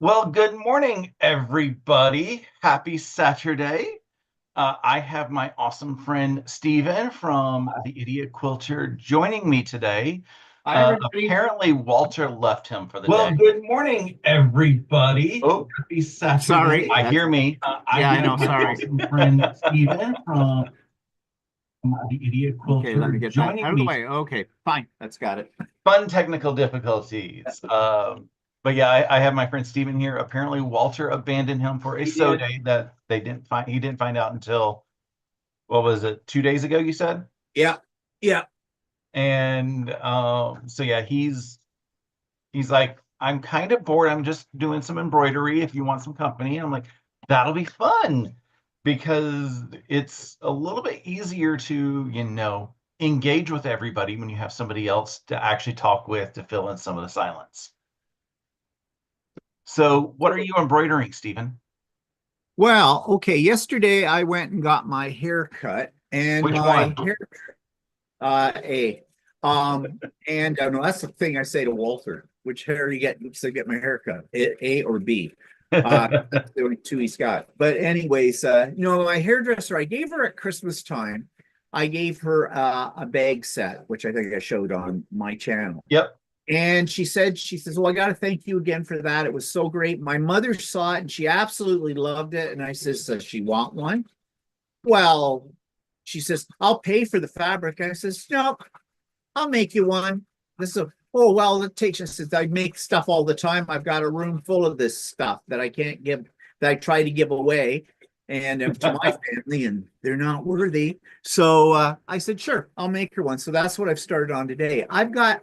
Well, good morning, everybody. Happy Saturday. I have my awesome friend Steven from the Idiot Quilter joining me today. Hi, everybody. Apparently, Walter left him for the Well, day. good morning, everybody. Oh, Happy Saturday. I hear me. I Yeah, I have know. my Sorry. awesome friend Steven from the Idiot Okay, let Quilter me get that joining out of the me. way. Okay, fine. That's got it. Fun technical difficulties. But yeah, I have my friend Steven here. Apparently, Walter abandoned him for a He so did. day that they didn't find. He didn't find out until what was it? 2 days ago, you said? Yeah, yeah. And so yeah, he's like, I'm kind of bored. I'm just doing some embroidery if you want some company. And I'm like, that'll be fun because it's a little bit easier to, engage with everybody when you have somebody else to actually talk with to fill in some of the silence. So what are you embroidering, Stephen? Well, okay. Yesterday I went and got my hair cut, and Which my one? hair, a, and no, that's the thing I say to Walter. Which hair are you getting? So get my hair cut, A or B. That's the only two he's got. But anyways, my hairdresser, I gave her at Christmas time. I gave her a bag set, which I think I showed on my channel. Yep. And she says, well, I got to thank you again for that. It was so great. My mother saw it and she absolutely loved it. And I says, does she want one? Well, she says, I'll pay for the fabric. I says, no, I'll make you one. This is oh, well, it takes, I says, I make stuff all the time. I've got a room full of this stuff that I can't give, that I try to give away and to my family, and they're not worthy. So I said, sure, I'll make her one. So that's what I've started on today. I've got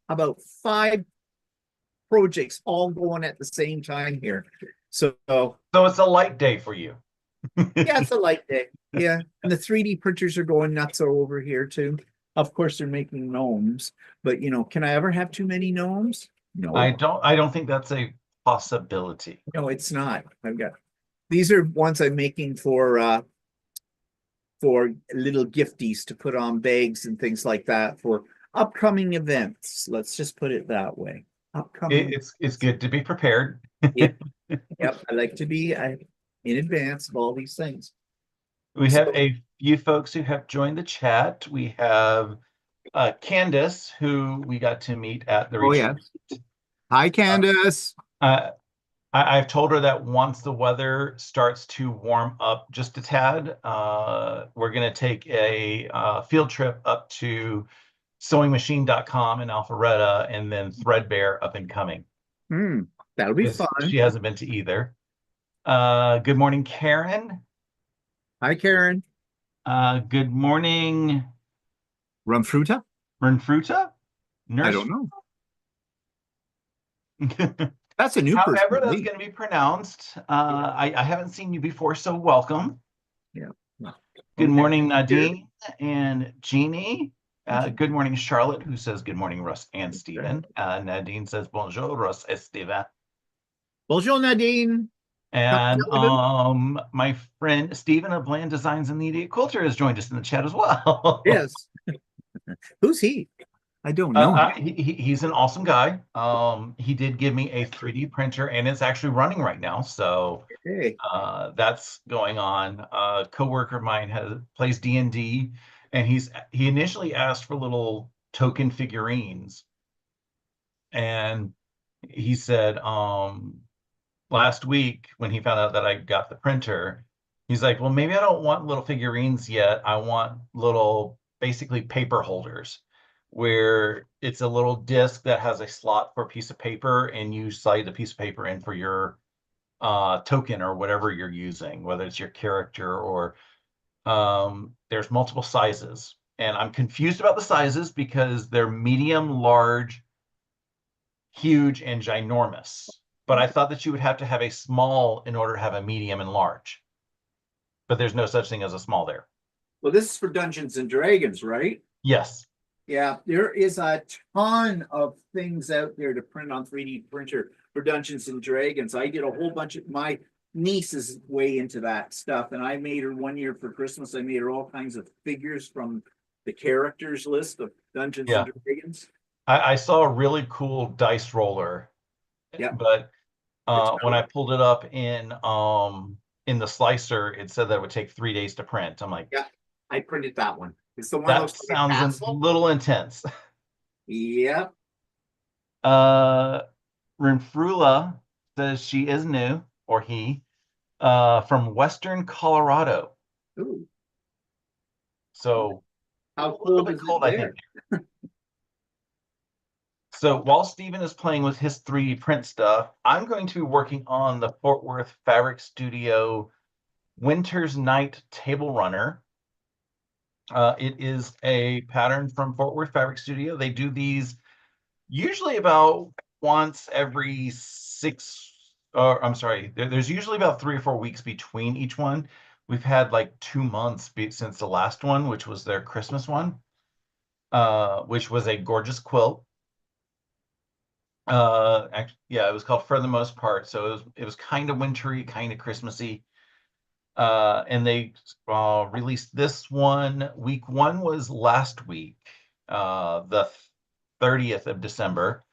about 5 projects all going at the same time here. So So it's a light day for you. yeah, it's a light day. Yeah. And the 3D printers are going nuts over here too. Of course, they're making gnomes, but can I ever have too many gnomes? I No, don't I don't think that's a possibility. no, it's not. I've got these are ones I'm making for little gifties to put on bags and things like that for upcoming events. Let's just put it that way. It, Upcoming. it's good to be prepared. Yep. Yep. I like to be in advance of all these things. We have So, a few folks who have joined the chat. We have Candace, who we got to meet at the oh retreat. yeah. Hi, Uh, Candace. uh, I've told her that once the weather starts to warm up just a tad, we're going to take a field trip up to sewingmachine.com in Alpharetta and then Threadbare up and coming Hmm, that'll be because she fun. hasn't been to either. Good morning, Karen. Hi, Karen. Good morning, Rumfruta? Renfruta. I don't Nurse. know. That's a new person However to that's me. going to be pronounced. I haven't seen you before, so welcome. Yeah. Good Okay. morning, Here. Nadine and Jeannie. Good morning, Charlotte, who says good morning, Russ and Stephen. Nadine says bonjour, Russ et Stephen. Bonjour, Nadine. And Sullivan. my friend Stephen of Bland Designs and the Idiot Quilter has joined us in the chat as well. Yes. Who's he? I don't know him. He's an awesome guy. He did give me a 3D printer, and it's actually running right now. So Hey. that's going on. A coworker of mine plays D&D, and he initially asked for little token figurines, and he said last week when he found out that I got the printer, he's like, well, maybe I don't want little figurines yet. I want little basically paper holders where it's a little disc that has a slot for a piece of paper and you slide the piece of paper in for your token or whatever you're using, whether it's your character or there's multiple sizes. And I'm confused about the sizes because they're medium, large, huge, and ginormous. But I thought that you would have to have a small in order to have a medium and large. But there's no such thing as a small there. Well, this is for Dungeons and Dragons, right? Yes. Yeah, there is a ton of things out there to print on 3D printer for Dungeons and Dragons. I did a whole bunch of my niece is way into that stuff, and I made her one year for Christmas. I made her all kinds of figures from the characters list of Dungeons and Yeah. Dragons. I saw a really cool dice roller, Yeah. but When I pulled it up in the slicer, it said that it would take 3 days to print. I'm like, Yeah, I printed that one. It's the one that that looks like a sounds a castle. little intense. Yep. Renfrula says she is new, or he, from Western Colorado. Ooh, So how a little cold bit is it cold, I think. there? So while Steven is playing with his 3D print stuff, I'm going to be working on the Fort Worth Fabric Studio Winter's Night Table Runner. It is a pattern from Fort Worth Fabric Studio. They do these usually about once every or I'm sorry, there's usually about 3 or 4 weeks between each one. We've had like 2 months since the last one, which was their Christmas one, which was a gorgeous quilt. Actually, yeah, it was called For the Most Part. So it was kind of wintry, kind of Christmassy. And they released this one. Week 1 was last week, the 30th of December.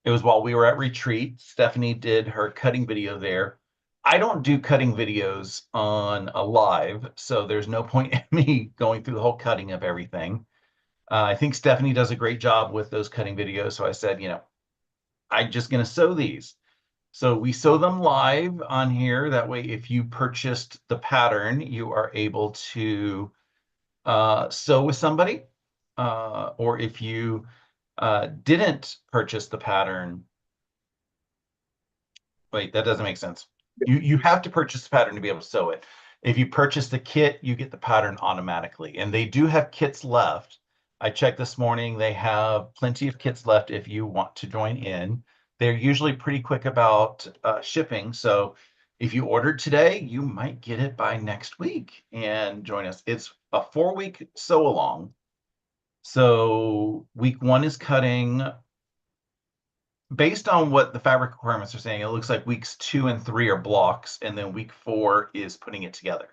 It was while we were at retreat. Stephanie did her cutting video there. I don't do cutting videos on a live, so there's no point in me going through the whole cutting of everything. I think Stephanie does a great job with those cutting videos. So I said, I'm just going to sew these. So we sew them live on here. That way, if you purchased the pattern, you are able to sew with somebody. Or if you didn't purchase the pattern, wait, that doesn't make sense. You have to purchase the pattern to be able to sew it. If you purchase the kit, you get the pattern automatically. And they do have kits left. I checked this morning. They have plenty of kits left if you want to join in. They're usually pretty quick about shipping. So if you ordered today, you might get it by next week and join us. It's a 4-week sew along. So week 1 is cutting. Based on what the fabric requirements are saying, it looks like weeks 2 and 3 are blocks, and then week 4 is putting it together.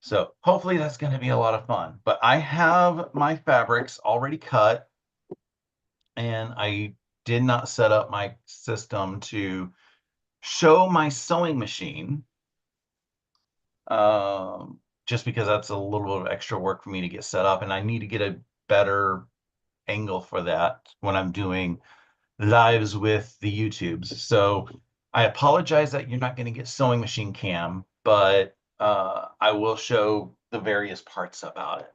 So hopefully that's going to be a lot of fun. But I have my fabrics already cut, and I did not set up my system to show my sewing machine, just because that's a little bit of extra work for me to get set up, and I need to get a better angle for that when I'm doing lives with the YouTubes. So I apologize that you're not going to get sewing machine cam, but I will show the various parts about it.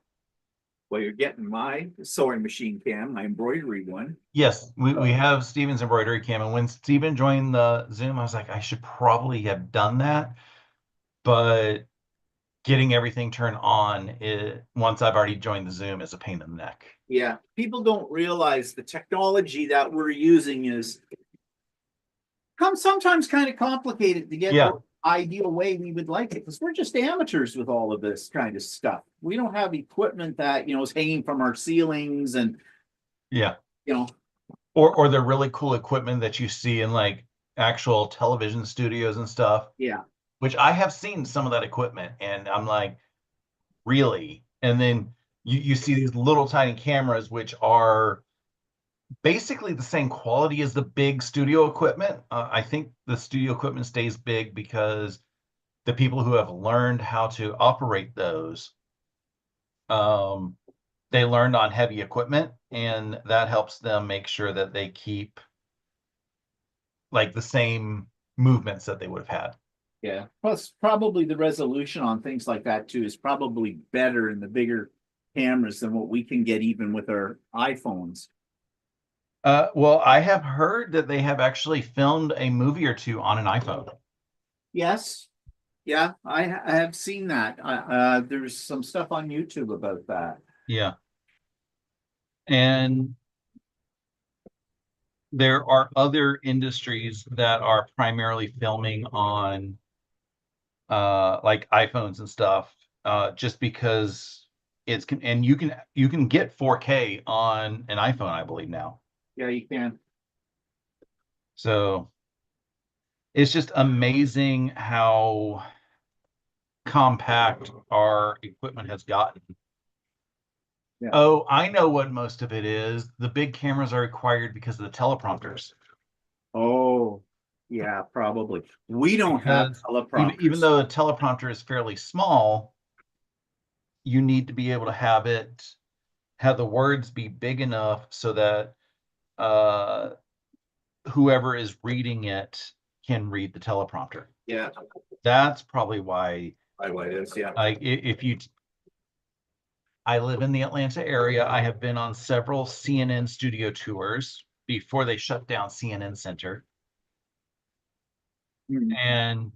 Well, you're getting my sewing machine cam, my embroidery one. Yes, we have Steven's embroidery cam, and when Steven joined the Zoom, I was like, I should probably have done that, but getting everything turned on once I've already joined the Zoom is a pain in the neck. Yeah, people don't realize the technology that we're using is sometimes kind of complicated to get the ideal way we would like it, because we're just amateurs with all of this kind of stuff. We don't have equipment that is hanging from our ceilings, and or the really cool equipment that you see in like actual television studios and stuff. Yeah. Which I have seen some of that equipment, and I'm like, really? And then you see these little tiny cameras, which are basically the same quality as the big studio equipment. I think the studio equipment stays big because the people who have learned how to operate those, they learned on heavy equipment, and that helps them make sure that they keep like the same movements that they would have had. Yeah. Plus, probably the resolution on things like that too is probably better in the bigger cameras than what we can get even with our iPhones. Well, I have heard that they have actually filmed a movie or two on an iPhone. Yes. Yeah, I have seen that. There's some stuff on YouTube about that. Yeah. And there are other industries that are primarily filming on like iPhones and stuff, just because and you can get 4K on an iPhone, I believe now. Yeah, you can. So it's just amazing how compact our equipment has gotten. Yeah. Oh, I know what most of it is. The big cameras are required because of the teleprompters. Oh, Yeah, probably. We don't have Because even teleprompters. though a teleprompter is fairly small, you need to be able to have the words be big enough so that uh, whoever is reading it can read the teleprompter. Yeah, That's probably why, it is, yeah. like, I live in the Atlanta area. I have been on several CNN studio tours before they shut down CNN Center. Mhm. And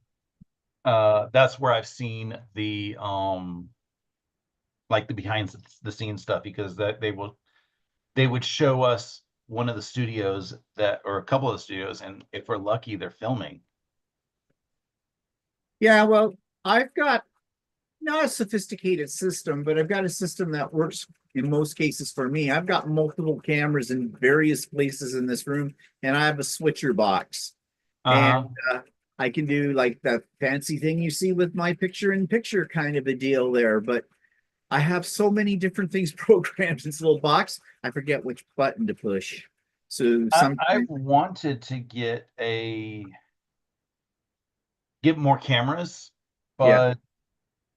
that's where I've seen the like the behind the scenes stuff, because that they would show us one of the studios that, or a couple of the studios, and if we're lucky, they're filming. Yeah, well, I've got not a sophisticated system, but I've got a system that works in most cases for me. I've got multiple cameras in various places in this room, and I have a switcher box. Uh-huh. And I can do like that fancy thing you see with my picture in picture kind of a deal there. But I have so many different things programmed in this little box, I forget which button to push. So I sometimes, wanted to get more cameras, yeah. but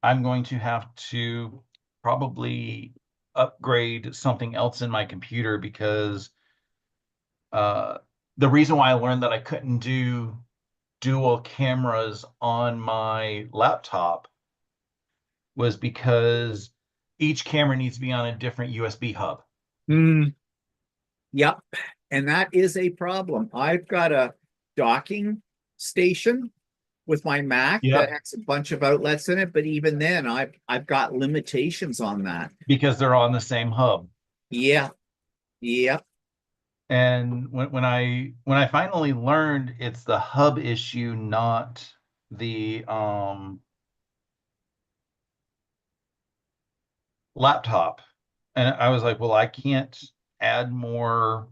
I'm going to have to probably upgrade something else in my computer, because uh, the reason why I learned that I couldn't do dual cameras on my laptop was because each camera needs to be on a different USB hub. Mm, yep. And that is a problem. I've got a docking station with my Mac that Yep. has a bunch of outlets in it, but even then I've got limitations on that. Because they're on the same hub. Yeah. Yep. And when I finally learned it's the hub issue, not the laptop, and I was like, well, I can't add more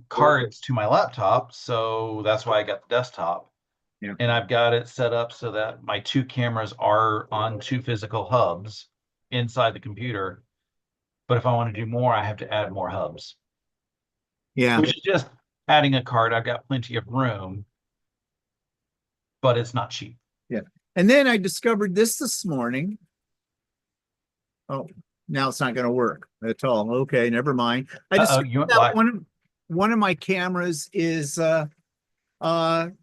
cards to my laptop, so that's why I got the desktop. Yeah. And I've got it set up so that my two cameras are on two physical hubs inside the computer. But if I want to do more, I have to add more hubs, Yeah. which is just adding a card. I've got plenty of room, but it's not cheap. Yeah. And then I discovered this morning. Oh, now it's not going to work at all. Okay, never mind. I Uh-oh, discovered you went that black. one of my cameras is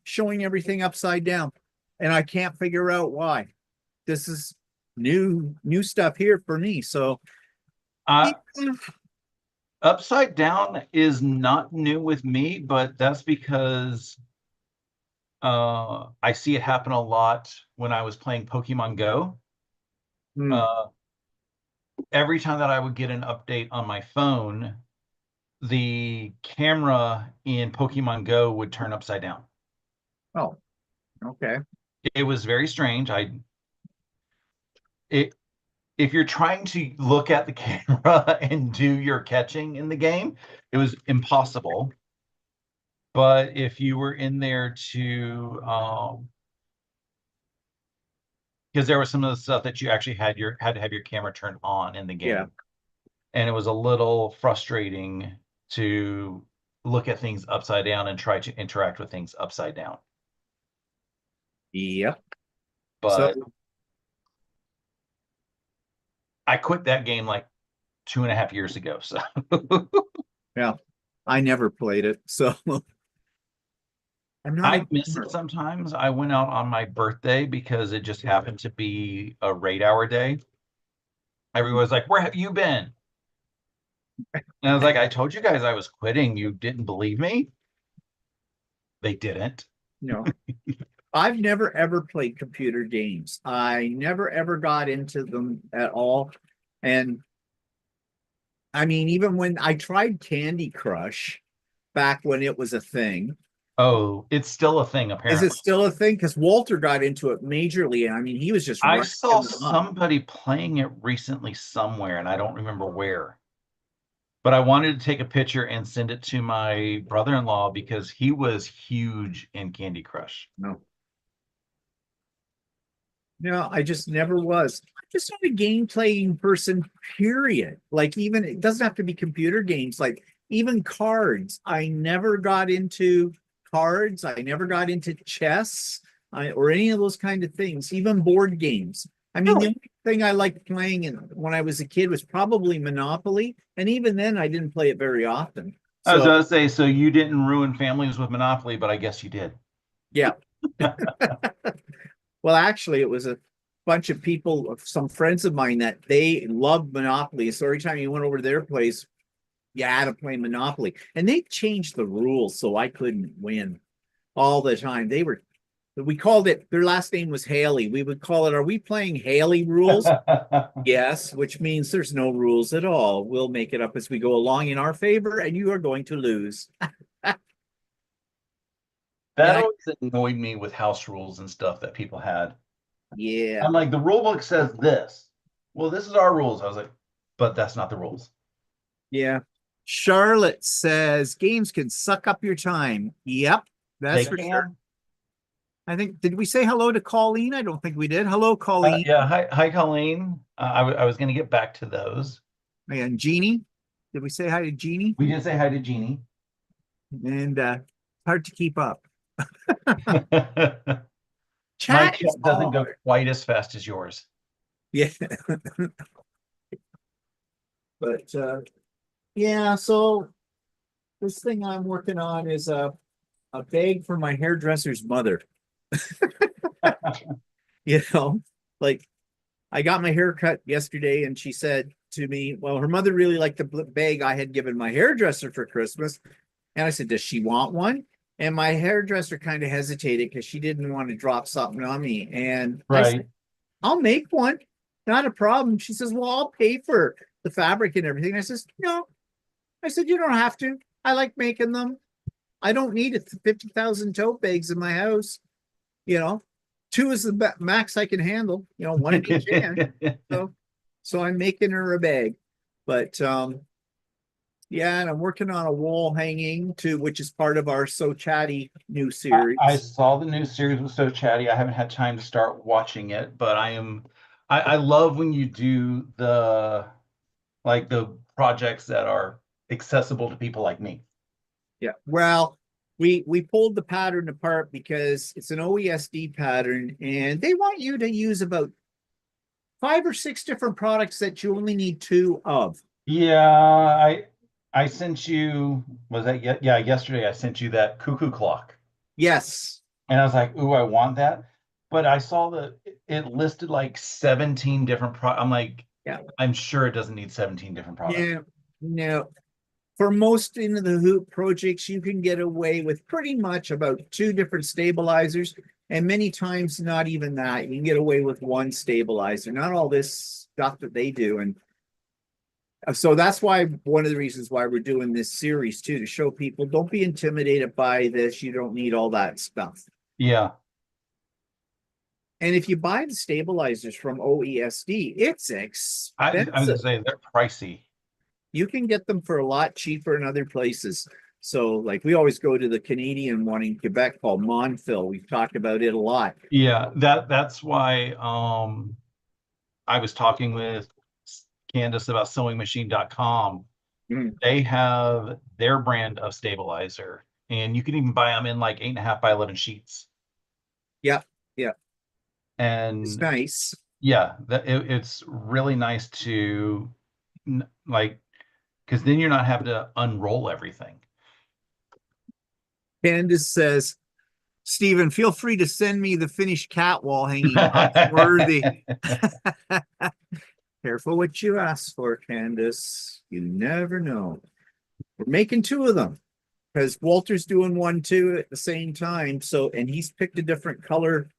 showing everything upside down, and I can't figure out why. This is new stuff here for me. So Uh, Upside down is not new with me, but that's because I see it happen a lot when I was playing Pokemon Go. hmm, Uh, every time that I would get an update on my phone, the camera in Pokemon Go would turn upside down. oh, okay. It was very strange. It If you're trying to look at the camera and do your catching in the game, it was impossible. But if you were in there to because there was some of the stuff that you actually had to have your camera turned on in the game. Yeah. And it was a little frustrating to look at things upside down and try to interact with things upside down. Yep. But So I quit that game like 2.5 years ago. So yeah, I never played it. So I'm not I miss it sometimes. I went out on my birthday because it just happened to be a raid hour day. Everyone's like, "Where have you been?" And I was like, "I told you guys I was quitting. You didn't believe me." They didn't. No. I've never ever played computer games. I never ever got into them at all. And I mean, even when I tried Candy Crush back when it was a thing, Oh, it's still a thing, is it apparently. still a thing? Because Walter got into it majorly. And I mean, he was just I running saw them up. somebody playing it recently somewhere, and I don't remember where. But I wanted to take a picture and send it to my brother-in-law because he was huge in Candy Crush. No. No, I just never was. I'm just not a game playing person, period. Like, even it doesn't have to be computer games, like even cards. I never got into cards. I never got into chess or any of those kind of things, even board games. I mean, the only thing I liked playing when I was a kid was probably Monopoly. And even then, I didn't play it very often. I was So, gonna say, so you didn't ruin families with Monopoly, but I guess you did. yeah. Well, actually, it was a bunch of people, some friends of mine that they loved Monopoly. So every time you went over to their place, you had to play Monopoly. And they changed the rules so I couldn't win all the time. We called it, their last name was Haley. We would call it, are we playing Haley rules? Yes, which means there's no rules at all. We'll make it up as we go along in our favor, and you are going to lose. That Yeah. always annoyed me with house rules and stuff that people had. Yeah. I'm like, the rule book says this. Well, this is our rules. I was like, but that's not the rules. Yeah. Charlotte says games can suck up your time. Yep, that's They for can. sure. I think, did we say hello to Colleen? I don't think we did. Hello, Colleen. Yeah. Hi, Colleen. I was going to get back to those. And Jeannie. Did we say hi to Jeannie? We did say hi to Jeannie. And hard to keep up. My Chat chat is doesn't go hard. quite as fast as yours. Yeah. But yeah, so this thing I'm working on is a bag for my hairdresser's mother. Like I got my hair cut yesterday and she said to me, well, her mother really liked the bag I had given my hairdresser for Christmas. And I said, does she want one? And my hairdresser kind of hesitated because she didn't want to drop something on me. And I said, Right. I'll make one. Not a problem. She says, well, I'll pay for the fabric and everything. I says, no. I said, you don't have to. I like making them. I don't need 50,000 tote bags in my house. Two is the max I can handle. One in each hand. So I'm making her a bag. But yeah, and I'm working on a wall hanging too, which is part of our So Chatty new series. I saw the new series was So Chatty. I haven't had time to start watching it, but I love when you do the projects that are accessible to people like me. Yeah. Well, we pulled the pattern apart because it's an OESD pattern and they want you to use about 5 or 6 different products that you only need 2 of. Yeah, I sent you, was that yeah, yesterday I sent you that cuckoo clock. Yes. And I was like, ooh, I want that. But I saw that it listed like 17 different I'm like, yeah, I'm sure it doesn't need 17 different products. Yeah, no. For most into the hoop projects, you can get away with pretty much about 2 different stabilizers, and many times not even that. You can get away with 1 stabilizer, not all this stuff that they do. And so that's why one of the reasons why we're doing this series too, to show people don't be intimidated by this. You don't need all that stuff. Yeah. And if you buy the stabilizers from OESD, it's expensive. I was gonna say they're pricey. You can get them for a lot cheaper in other places. So like we always go to the Canadian one in Quebec called Monfil. We've talked about it a lot. Yeah, that's why I was talking with Candace about sewingmachine.com. They have their brand of stabilizer, and you can even buy them in like 8.5 by 11 sheets. Yeah. And it's nice. Yeah, it's really nice to because then you're not having to unroll everything. Candace says, Stephen, feel free to send me the finished cat wall hanging. Worthy. Careful what you ask for, Candace. You never know. We're making 2 of them because Walter's doing one too at the same time. So, and he's picked a different color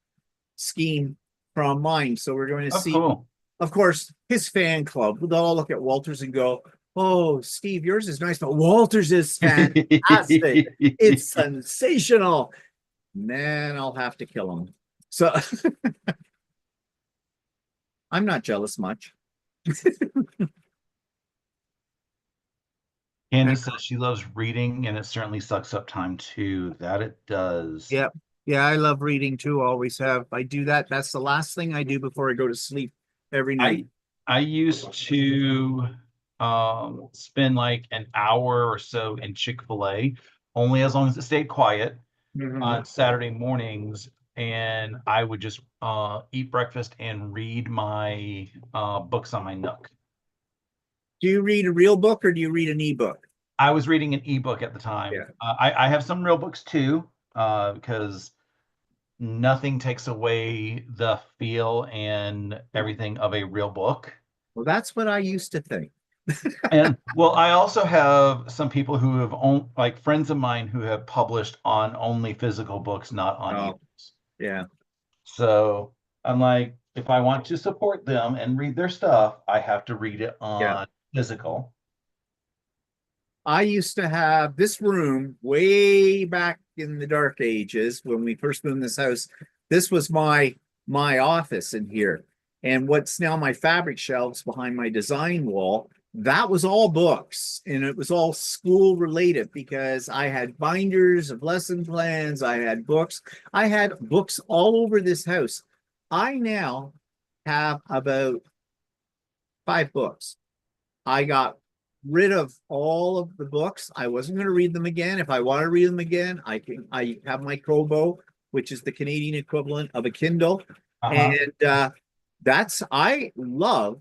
scheme from mine. So we're going to see. Cool. Of course, his fan club, they'll all look at Walter's and go, oh, Steve, yours is nice, but Walter's is fantastic. It's sensational. Man, I'll have to kill him. So I'm not jealous much. Candy says she loves reading, and it certainly sucks up time too. That it does. Yep. Yeah, I love reading too. Always have. I do that. That's the last thing I do before I go to sleep every night. I used to spend like an hour or so in Chick-fil-A, only as long as it stayed quiet. on Saturday mornings, and I would just eat breakfast and read my books on my Nook. Do you read a real book or do you read an ebook? I was reading an ebook at the time. Yeah. I have some real books too, because nothing takes away the feel and everything of a real book. Well, that's what I used to think. And well, I also have some people who have like friends of mine who have published on only physical books, not on Oh, ebooks. yeah. So I'm like, if I want to support them and read their stuff, I have to read it Yeah. on physical. I used to have this room way back in the dark ages when we first moved in this house. This was my office in here. And what's now my fabric shelves behind my design wall, that was all books and it was all school related because I had binders of lesson plans, I had books, I had books all over this house. I now have about 5 books. I got rid of all of the books. I wasn't going to read them again. If I want to read them again, I have my Kobo, which is the Canadian equivalent of a Kindle. Uh-huh. And I love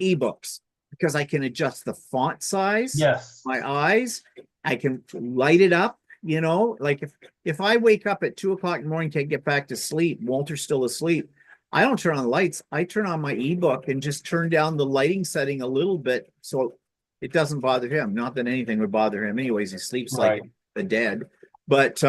ebooks because I can adjust the font size, Yes. my eyes, I can light it up, like if I wake up at 2 o'clock in the morning, can't get back to sleep, Walter's still asleep. I don't turn on the lights. I turn on my ebook and just turn down the lighting setting a little bit so it doesn't bother him. Not that anything would bother him anyways. He sleeps like Right. the dead. But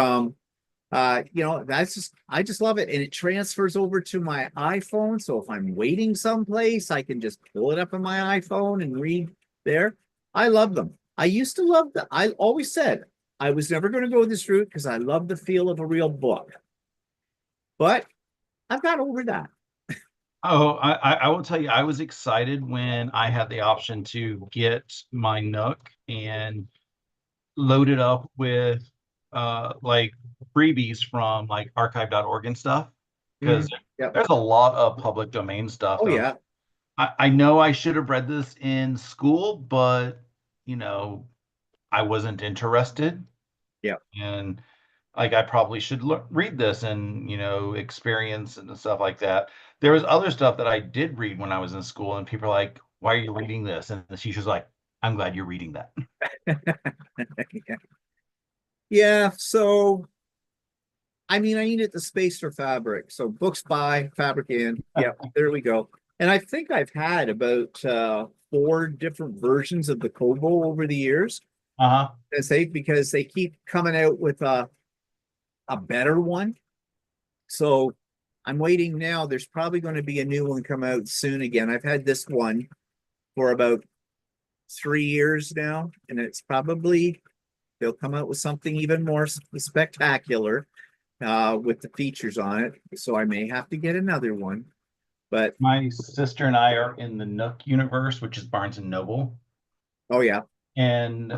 I just love it. And it transfers over to my iPhone. So if I'm waiting someplace, I can just pull it up on my iPhone and read there. I love them. I used to love them. I always said I was never going to go this route because I love the feel of a real book. But I've got over that. Oh, I will tell you, I was excited when I had the option to get my Nook and load it up with like freebies from like archive.org and stuff. Because Yep. there's a lot of public domain stuff. Oh, yeah. I know I should have read this in school, but I wasn't interested. Yeah. And like I probably should read this and experience and stuff like that. There was other stuff that I did read when I was in school, and people are like, "Why are you reading this?" And the teacher's like, "I'm glad you're reading that." Yeah. So, I mean, I needed the space for fabric. So books by, fabric in. Yeah, there we go. And I think I've had about 4 different versions of the Kobo over the years. Uh-huh. Because they keep coming out with a better one. So I'm waiting now. There's probably going to be a new one come out soon again. I've had this one for about 3 years now, and it's probably they'll come out with something even more spectacular with the features on it. So I may have to get another one. But My sister and I are in the Nook universe, which is Barnes and Noble. oh yeah. And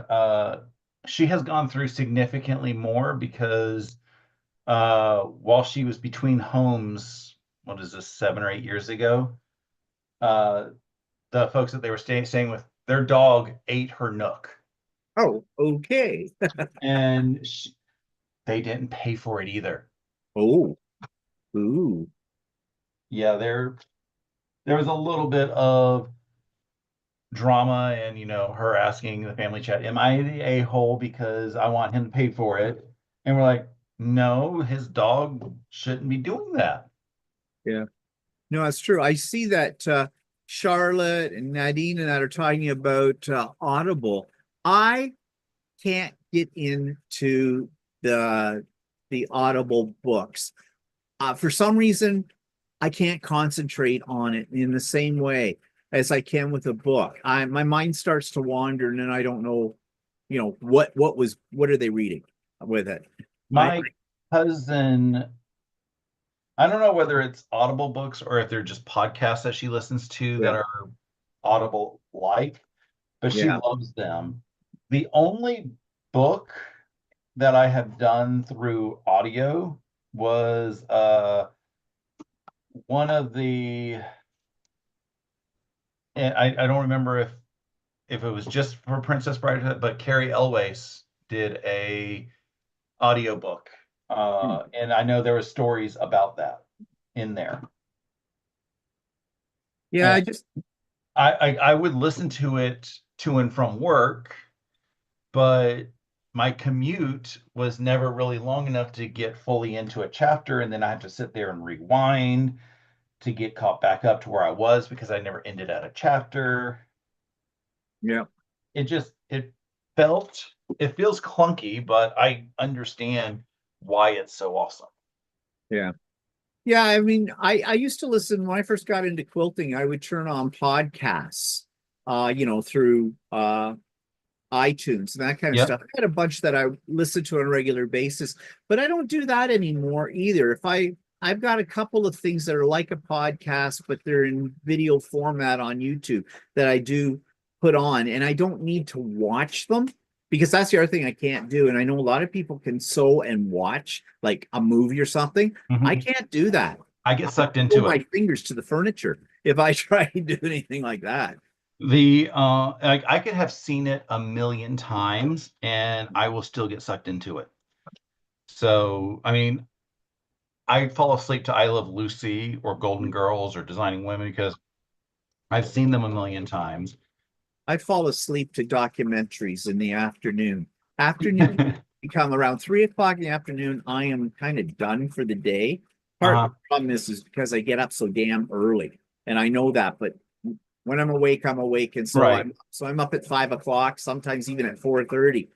she has gone through significantly more because while she was between homes, what is this, 7 or 8 years ago, the folks that they were staying with, their dog ate her Nook. Oh, okay. And they didn't pay for it either. Oh, ooh. Yeah, there was a little bit of drama and her asking the family chat, am I the a-hole because I want him to pay for it? And we're like, no, his dog shouldn't be doing that. Yeah. No, that's true. I see that Charlotte and Nadine and that are talking about Audible. I can't get into the Audible books. For some reason, I can't concentrate on it in the same way as I can with a book. My mind starts to wander, and then I don't know, what are they reading with it? My cousin, I don't know whether it's Audible books or if they're just podcasts that she listens to that are Audible like, but she loves them. The only book that I have done through audio was one of the, and I don't remember if it was just for Princess Bride, but Carrie Elwes did a audiobook, And I know there were stories about that in there. Yeah, And I would listen to it to and from work, but my commute was never really long enough to get fully into a chapter, and then I have to sit there and rewind to get caught back up to where I was because I never ended at a chapter. yeah. It felt, it feels clunky, but I understand why it's so awesome. Yeah. Yeah, I mean, I used to listen when I first got into quilting, I would turn on podcasts, through iTunes and that kind of Yep. stuff. I had a bunch that I listened to on a regular basis, but I don't do that anymore either. I've got a couple of things that are like a podcast, but they're in video format on YouTube that I do put on, and I don't need to watch them because that's the other thing I can't do. And I know a lot of people can sew and watch like a movie or something. I Mhm. can't do that. I get sucked Pull into my it. fingers to the furniture if I try to do anything like that. I could have seen it a million times and I will still get sucked into it. So, I mean, I fall asleep to I Love Lucy or Golden Girls or Designing Women because I've seen them a million times. I fall asleep to documentaries in the afternoon. Afternoon become around 3 o'clock in the afternoon. I am kind of done for the day. Part of the problem is because I get up so damn early, and I know that. But when I'm awake, and so Right. I'm up at 5 o'clock, sometimes even at 4:30.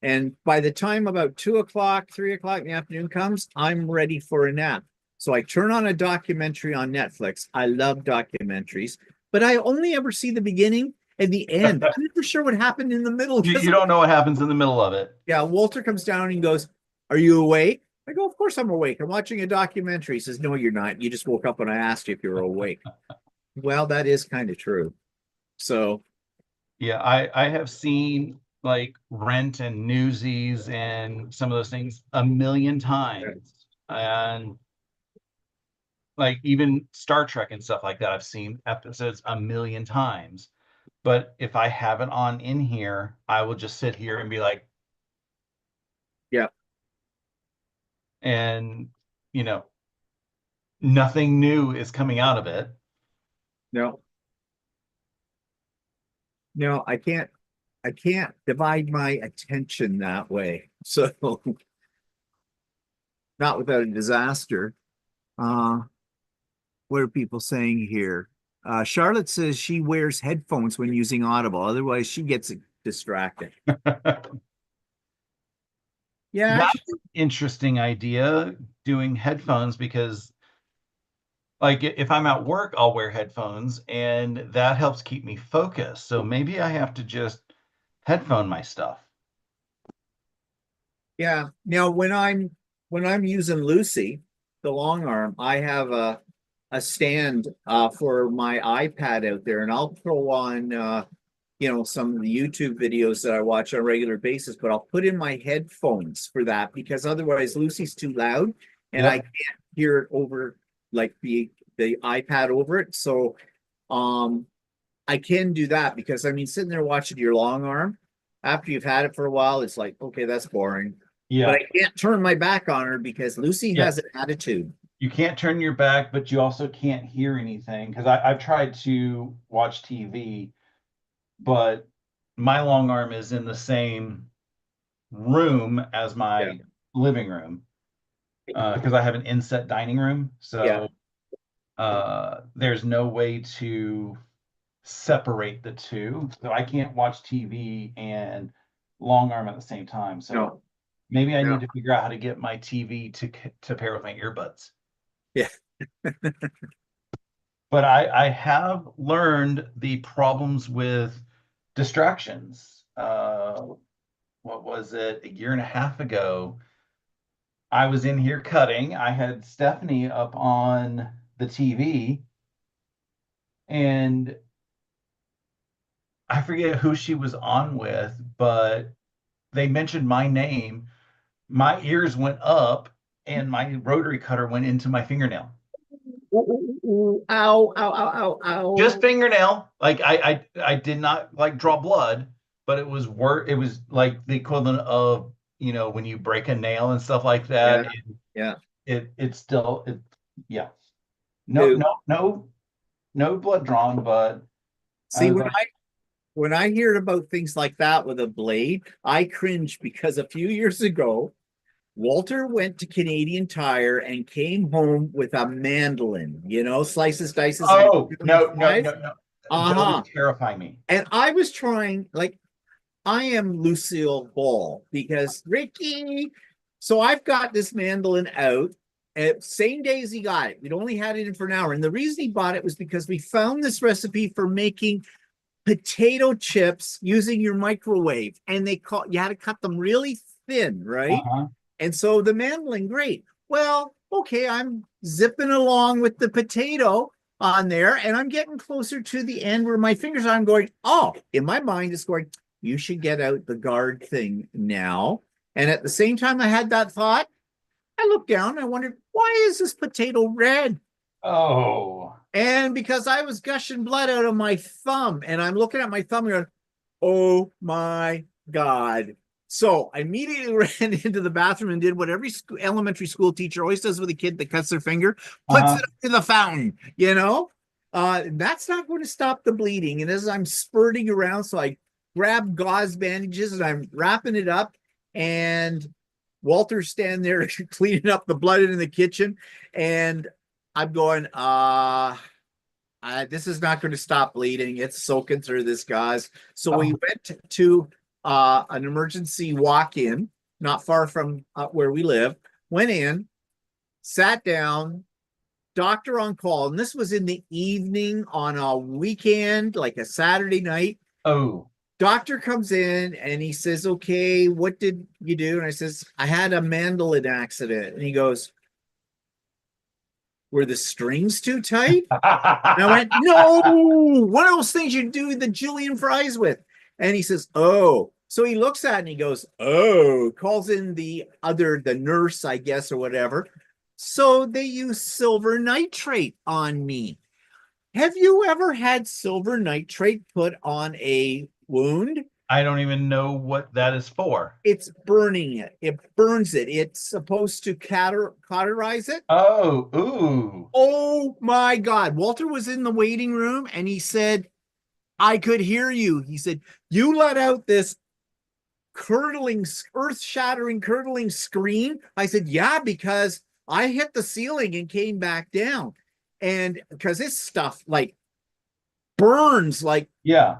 And by the time about 2 o'clock, 3 o'clock in the afternoon comes, I'm ready for a nap. So I turn on a documentary on Netflix. I love documentaries, but I only ever see the beginning and the end. I'm never sure what happened in the middle. You don't know what happens in the middle of it. Yeah, Walter comes down and goes, "Are you awake?" I go, "Of course I'm awake. I'm watching a documentary." He says, "No, you're not. You just woke up when I asked you if you were awake." Well, that is kind of true. So, Yeah, I have seen like Rent and Newsies and some of those things a million times. And like even Star Trek and stuff like that, I've seen episodes a million times. But if I have it on in here, I will just sit here and be like, yeah, and you know, nothing new is coming out of it. no, no, I can't divide my attention that way. So, not without a disaster. Uh, what are people saying here? Charlotte says she wears headphones when using Audible, otherwise she gets distracted. Yeah, That's actually, an interesting idea, doing headphones, because like if I'm at work, I'll wear headphones and that helps keep me focused. So maybe I have to just headphone my stuff. yeah. Now when I'm using Lucy, the long arm, I have a stand for my iPad out there, and I'll throw on some of the YouTube videos that I watch on a regular basis, but I'll put in my headphones for that because otherwise Lucy's too loud and I Yep. can't hear it over like the iPad over it. So I can do that because I mean sitting there watching your long arm after you've had it for a while, it's like, okay, that's boring. But Yeah. I can't turn my back on her because Lucy Yeah. has an attitude. You can't turn your back, but you also can't hear anything. Because I've tried to watch TV, but my long arm is in the same room as Yeah. my living room. Because I have an inset dining room. Yeah. So there's no way to separate the two. So I can't watch TV and long arm at the same time. So No. maybe I No. need to figure out how to get my TV to pair with my earbuds. Yeah. But I have learned the problems with distractions. What was it? A year and a half ago, I was in here cutting. I had Stephanie up on the TV, and I forget who she was on with, but they mentioned my name. My ears went up, and my rotary cutter went into my fingernail. Ooh, ow, ow, ow, ow, ow. Just fingernail. Like I did not like draw blood, but it was like the equivalent of you know, when you break a nail and stuff like that, Yeah. it's still yeah. No, Dude, no, no, no blood drawn, but I see, was like, when I hear about things like that with a blade, I cringe because a few years ago, Walter went to Canadian Tire and came home with a mandolin, slices, dices, and oh no, no, fries. no, no. Those Uh-huh. terrify me. And I was trying, like, I am Lucille Ball because Ricky. So I've got this mandolin out. Same day as he got it. We'd only had it in for an hour. And the reason he bought it was because we found this recipe for making potato chips using your microwave. And you had to cut them really thin, right? Uh-huh. And so the mandolin, great. Well, okay, I'm zipping along with the potato on there, and I'm getting closer to the end where my fingers are. I'm going, oh, in my mind, it's going, you should get out the guard thing now. And at the same time, I had that thought. I looked down, I wondered, why is this potato red? Oh. And because I was gushing blood out of my thumb, and I'm looking at my thumb and going, oh my God. So I immediately ran into the bathroom and did what every elementary school teacher always does with a kid that cuts their finger, puts it up in the fountain, that's not going to stop the bleeding. And as I'm spurting around, so I grab gauze bandages and I'm wrapping it up, and Walter's standing there cleaning up the blood in the kitchen. And I'm going, this is not going to stop bleeding. It's soaking through this gauze. So we went to an emergency walk-in, not far from where we live, went in, sat down, doctor on call. And this was in the evening on a weekend, like a Saturday night. Oh. Doctor comes in and he says, okay, what did you do? And I says, I had a mandolin accident. And he goes, were the strings too tight? And I went, no, one of those things you do the julienne fries with. And he says, oh. So he looks at it and he goes, oh, calls in the nurse, I guess, or whatever. So they use silver nitrate on me. Have you ever had silver nitrate put on a wound? I don't even know what that is for. It's burning it. It burns it. It's supposed to cauterize it. Oh, ooh. Oh my God. Walter was in the waiting room and he said, I could hear you. He said, you let out this curdling, earth-shattering, curdling scream. I said, yeah, because I hit the ceiling and came back down. And because this stuff like burns, like, Yeah.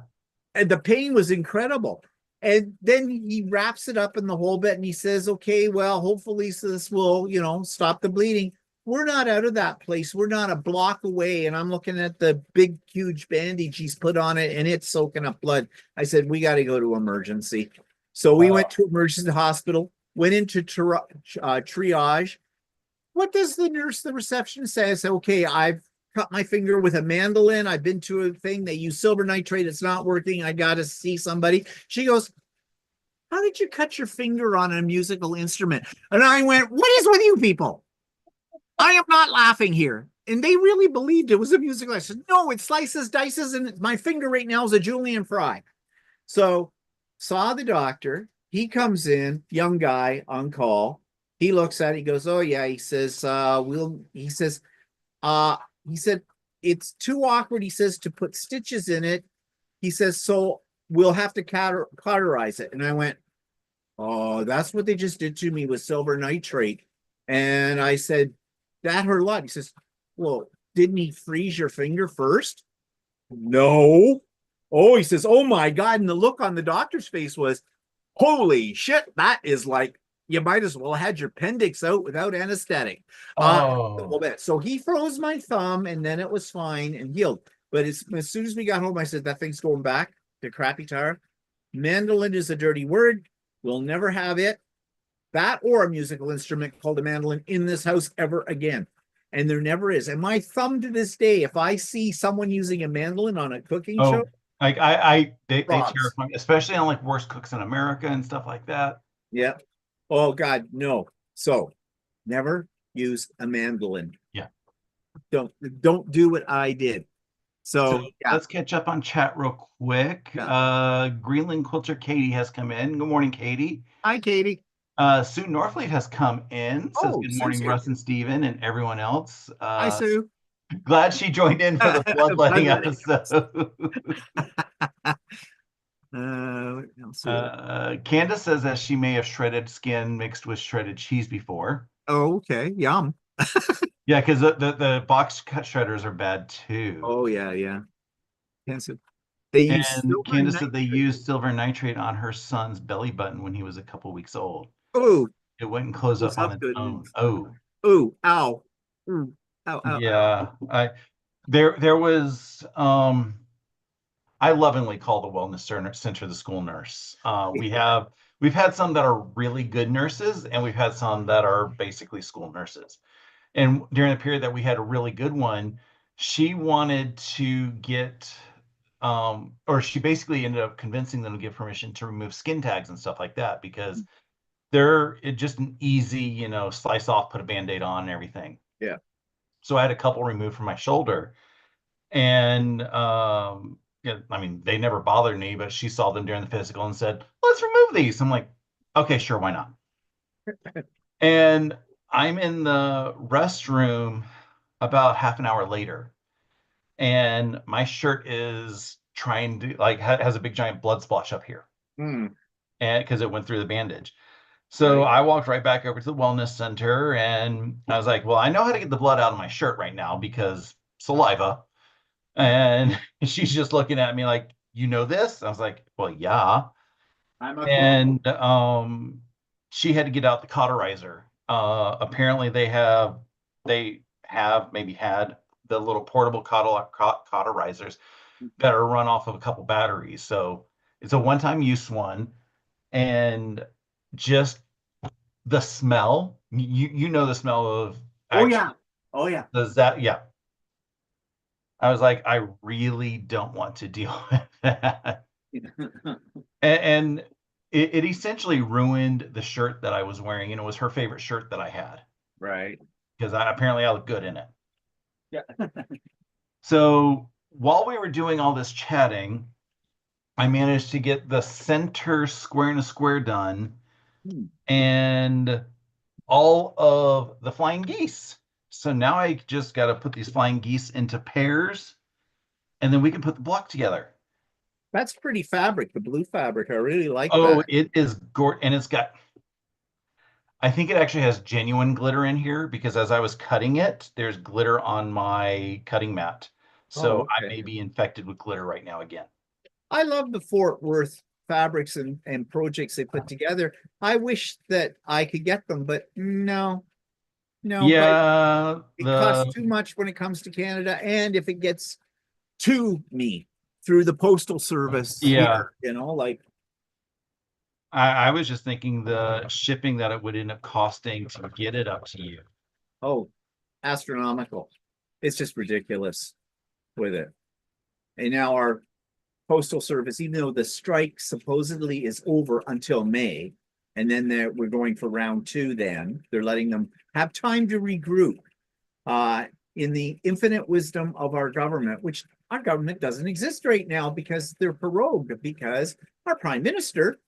and the pain was incredible. And then he wraps it up in the whole bit and he says, okay, well, hopefully this will, stop the bleeding. We're not out of that place. We're not a block away. And I'm looking at the big, huge bandage he's put on it and it's soaking up blood. I said, we got to go to emergency. So we went to emergency hospital, went into triage. What does the nurse, the receptionist say? I said, okay, I've cut my finger with a mandolin. I've been to a thing. They use silver nitrate. It's not working. I got to see somebody. She goes, how did you cut your finger on a musical instrument? And I went, what is with you people? I am not laughing here. And they really believed it was a musical. I said, no, it slices, dices, and my finger right now is a julienne fry. So saw the doctor. He comes in, young guy on call. He looks at it. He goes, oh yeah. He says, he said, it's too awkward. He says to put stitches in it. He says, so we'll have to cauterize it. And I went, oh, that's what they just did to me with silver nitrate. And I said, that hurt a lot. He says, well, didn't he freeze your finger first? No. Oh, he says, oh my God. And the look on the doctor's face was, holy shit, that is like, you might as well have had your appendix out without anesthetic. So he froze my thumb and then it was fine and healed. But as soon as we got home, I said, that thing's going back to crappy tire. Mandolin is a dirty word. We'll never have it. That or a musical instrument called a mandolin in this house ever again. And there never is. And my thumb to this day, if I see someone using a mandolin on a cooking show, like they terrify me, especially on like Worst Cooks in America and stuff like that. Yeah. Oh God, no. So never use a mandolin. Yeah. Don't do what I did. So yeah. Let's catch up on chat real quick. Yeah. Greenland Quilter Katie has come in. Good morning, Katie. Hi, Katie. Sue Norfleet has come in, says Oh, good Sue's morning, here. Russ and Steven and everyone else. Hi, Sue. Glad she joined in for the bloodletting Bloodletting. episode. What else we got? Candace says that she may have shredded skin mixed with shredded cheese before. Oh, okay. Yum. Yeah, because the box cut shredders are bad too. Oh, yeah, yeah. Yes, they use And silver Candace said they nitrate. used silver nitrate on her son's belly button when he was a couple weeks old. Oh, It wouldn't close goes up on up its good. own. Oh, Oh, ow. Ow, ow, ow. yeah. There was I lovingly call the wellness center the school nurse. We've had some that are really good nurses, and we've had some that are basically school nurses. And during the period that we had a really good one, she wanted to get or she basically ended up convincing them to give permission to remove skin tags and stuff like that because they're just an easy, slice off, put a band-aid on and everything. Yeah. So I had a couple removed from my shoulder. And yeah, I mean, they never bothered me, but she saw them during the physical and said, let's remove these. I'm like, okay, sure, why not? And I'm in the restroom about half an hour later, and my shirt is trying to like has a big giant blood splotch up here, Hmm. and because it went through the bandage. So Right. I walked right back over to the wellness center, and I was like, well, I know how to get the blood out of my shirt right now because saliva. And she's just looking at me like, you know this? I was like, well, yeah. I'm a And she had to get out the cauterizer. Apparently they have maybe had the little portable cauterizers that are run off of a couple batteries. So it's a one-time use one. And just the smell, you know the smell of Oh, actually yeah. Oh, yeah. does that, yeah. I was like, I really don't want to deal with that. And it essentially ruined the shirt that I was wearing, and it was her favorite shirt that I had Right. because apparently I look good in it. Yeah. So while we were doing all this chatting, I managed to get the center square and a square done Hmm. and all of the flying geese. So now I just got to put these flying geese into pairs, and then we can put the block together. That's pretty fabric, the blue fabric. I really like Oh, that. it is gorgeous, and I think it actually has genuine glitter in here because as I was cutting it, there's glitter on my cutting mat. So Oh, I okay. may be infected with glitter right now again. I love the Fort Worth fabrics and projects they put together. I wish that I could get them, but no, but Yeah, it costs too much when it comes to Canada. And if it gets to me through the postal service yeah. here, like, I was just thinking the shipping that it would end up costing to get it up to you. oh, astronomical. It's just ridiculous with it. And now our postal service, even though the strike supposedly is over until May, and then we're going for round 2, then they're letting them have time to regroup. In the infinite wisdom of our government, which our government doesn't exist right now because they're prorogued, because our prime minister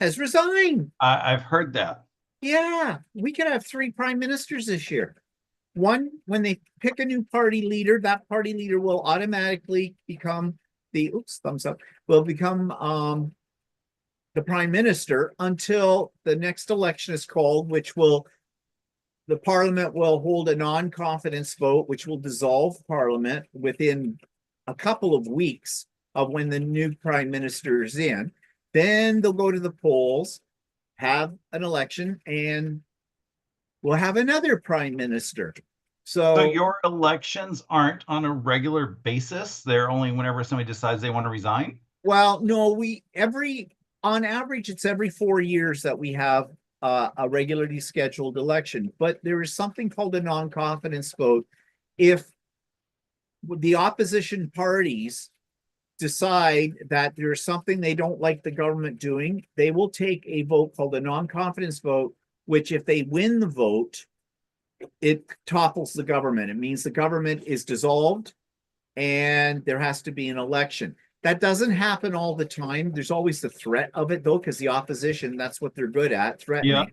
has resigned. I've heard that. Yeah, we could have 3 prime ministers this year. One, when they pick a new party leader, that party leader will automatically become thumbs up, will become the prime minister until the next election is called, the parliament will hold a non-confidence vote, which will dissolve parliament within a couple of weeks of when the new prime minister is in. Then they'll go to the polls, have an election, and we'll have another prime minister. So your elections aren't on a regular basis. They're only whenever somebody decides they want to resign. Well, no, on average, it's every 4 years that we have a regularly scheduled election, but there is something called a non-confidence vote. If the opposition parties decide that there's something they don't like the government doing, they will take a vote called a non-confidence vote, which if they win the vote, it topples the government. It means the government is dissolved and there has to be an election. That doesn't happen all the time. There's always the threat of it, though, because the opposition, that's what they're good at, threatening. Yeah.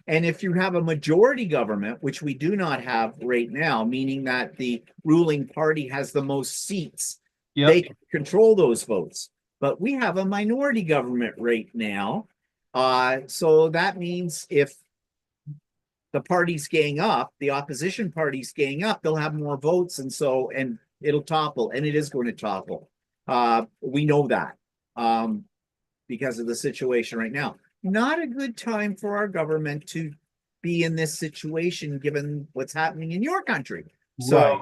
And if you have a majority government, which we do not have right now, meaning that the ruling party has the most seats, they Yep. can control those votes. But we have a minority government right now. So that means if the parties gang up, the opposition parties gang up, they'll have more votes, and it'll topple, and it is going to topple. We know that because of the situation right now. Not a good time for our government to be in this situation, given what's happening in your country. So, Right.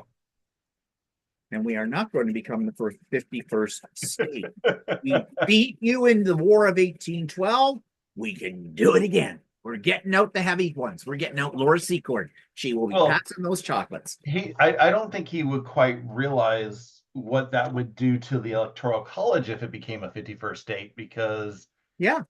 and we are not going to become the first 51st state. We beat you in the War of 1812. We can do it again. We're getting out the heavy ones. We're getting out Laura Secord. She will be Well, passing those chocolates. I don't think he would quite realize what that would do to the Electoral College if it became a 51st state, because Yeah.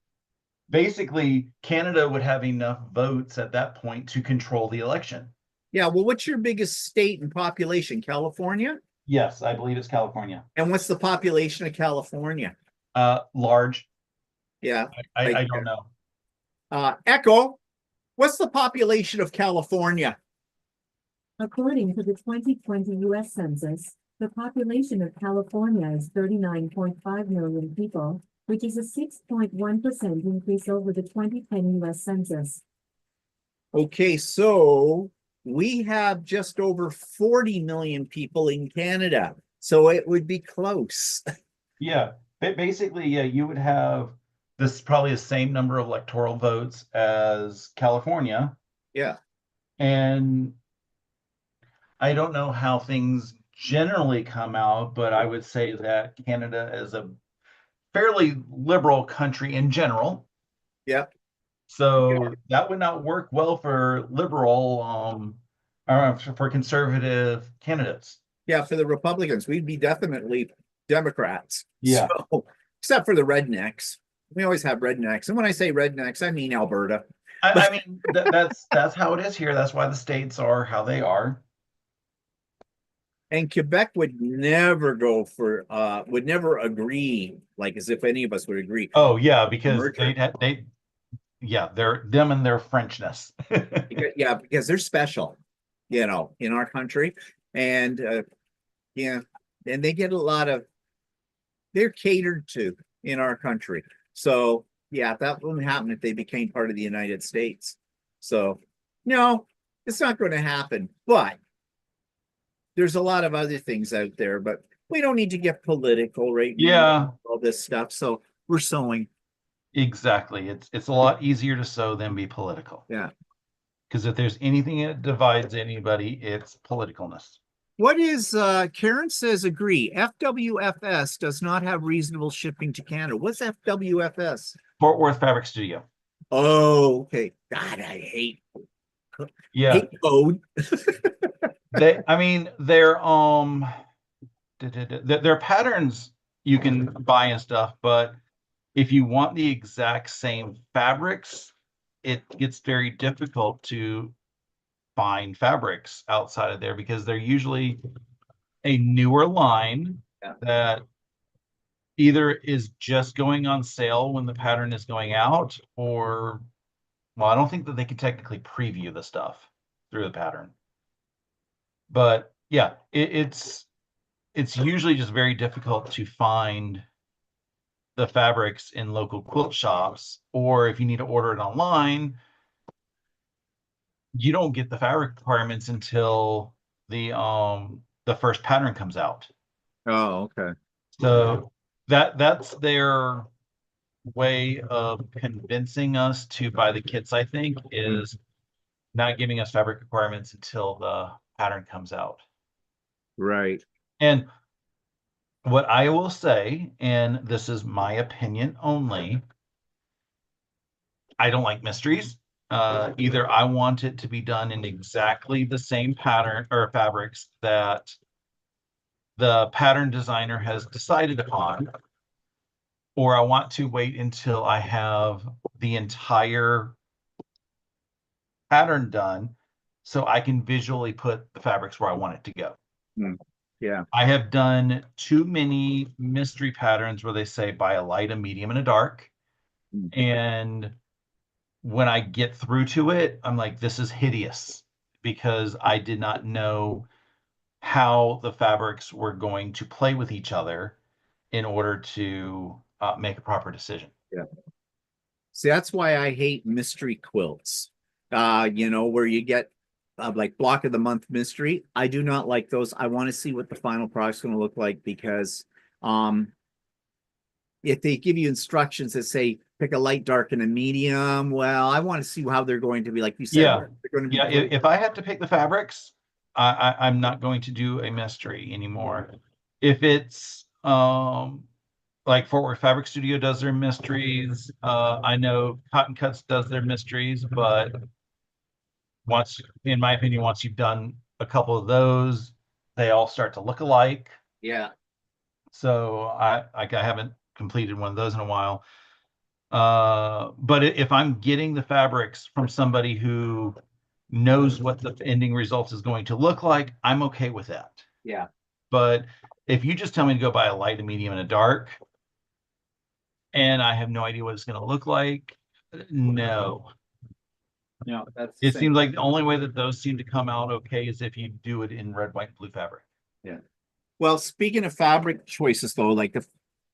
basically Canada would have enough votes at that point to control the election. Yeah. Well, what's your biggest state in population? California? Yes, I believe it's California. And what's the population of California? Large. Yeah. I don't know. Echo, what's the population of California? According to the 2020 U.S. Census, the population of California is 39.5 million people, which is a 6.1% increase over the 2010 U.S. Census. Okay, so we have just over 40 million people in Canada, so it would be close. Yeah, basically, yeah, you would have this probably the same number of electoral votes as California. Yeah. And I don't know how things generally come out, but I would say that Canada is a fairly liberal country in general. Yeah. So that would not work well for liberal, or for conservative candidates. Yeah, for the Republicans, we'd be definitely Democrats. Yeah. So, except for the rednecks. We always have rednecks. And when I say rednecks, I mean Alberta. I mean, that's how it is here. That's why the states are how they are. And Quebec would never go for would never agree, like as if any of us would agree. Oh yeah, because Merger. they're them and their Frenchness. Yeah, because they're special, in our country. And yeah, and they get a lot of, they're catered to in our country. So yeah, that wouldn't happen if they became part of the United States. So no, it's not going to happen. But there's a lot of other things out there, but we don't need to get political right now. Yeah, All this stuff. So we're sowing. exactly. It's a lot easier to sow than be political. Yeah. Because if there's anything that divides anybody, it's politicalness. What is Karen says agree. FWFS does not have reasonable shipping to Canada. What's FWFS? Fort Worth Fabric Studio. Oh, okay. God, I hate Yeah. code. I mean, their patterns you can buy and stuff, but if you want the exact same fabrics, it gets very difficult to find fabrics outside of there because they're usually a newer line that either is just going on sale when the pattern is going out, or well, I don't think that they can technically preview the stuff through the pattern. But yeah, it's usually just very difficult to find the fabrics in local quilt shops, or if you need to order it online, you don't get the fabric requirements until the first pattern comes out. Oh, okay. So that's their way of convincing us to buy the kits, I think, is not giving us fabric requirements until the pattern comes out. Right. And what I will say, and this is my opinion only, I don't like mysteries. Either I want it to be done in exactly the same pattern or fabrics that the pattern designer has decided upon, or I want to wait until I have the entire pattern done so I can visually put the fabrics where I want it to go. Yeah. I have done too many mystery patterns where they say buy a light, a medium, and a dark. And when I get through to it, I'm like, this is hideous because I did not know how the fabrics were going to play with each other in order to make a proper decision. Yeah. See, that's why I hate mystery quilts. You know, where you get like block of the month mystery. I do not like those. I want to see what the final product's going to look like because if they give you instructions that say pick a light, dark, and a medium, well, I want to see how they're going to be, like you said, Yeah. they're going to be. Yeah, if I have to pick the fabrics, I'm not going to do a mystery anymore. If it's like Fort Worth Fabric Studio does their mysteries, I know Cotton Cuts does their mysteries, but once, in my opinion, once you've done a couple of those, they all start to look alike. Yeah. So I haven't completed one of those in a while. But if I'm getting the fabrics from somebody who knows what the ending result is going to look like, I'm okay with that. Yeah. But if you just tell me to go buy a light, a medium, and a dark, and I have no idea what it's going to look like, no. No, that's It seems like the only way that those seem to come out okay is if you do it in red, white, and blue fabric. Yeah. Well, speaking of fabric choices, though, like the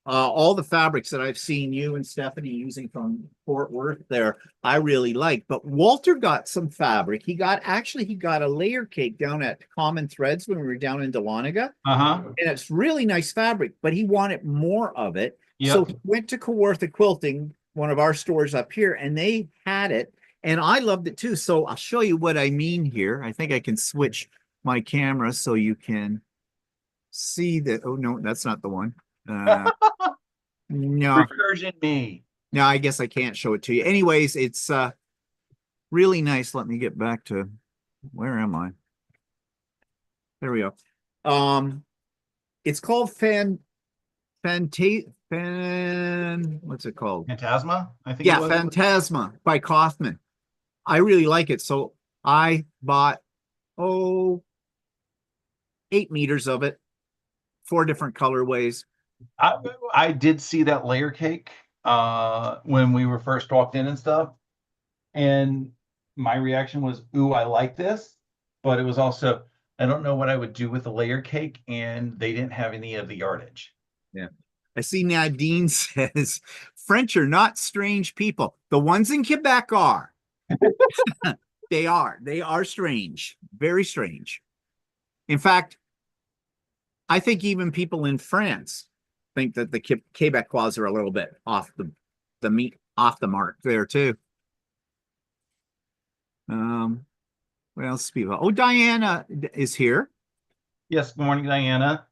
all the fabrics that I've seen you and Stephanie using from Fort Worth there, I really like. But Walter got some fabric. He got a layer cake down at Common Threads when we were down in Dahlonega. Uh-huh. And it's really nice fabric, but he wanted more of it. Yep. So he went to Kawartha Quilting, one of our stores up here, and they had it. And I loved it too. So I'll show you what I mean here. I think I can switch my camera so you can see that. Oh, no, that's not the one. No, Recursion me. no, I guess I can't show it to you. Anyways, it's really nice. Let me get back to, where am I? There we go. It's called what's it called? Phantasma, I think. Yeah, Phantasma by Kaufman. I really like it. So I bought 8 meters of it, 4 different colorways. I did see that layer cake when we were first walked in and stuff. And my reaction was, ooh, I like this. But it was also, I don't know what I would do with a layer cake, and they didn't have any of the yardage. Yeah. I see Nadine says French are not strange people. The ones in Quebec are. They are strange, very strange. In fact, I think even people in France think that the Quebecois are a little bit off the mark there too. What else people? Oh, Diana is here. Yes, good morning, Diana.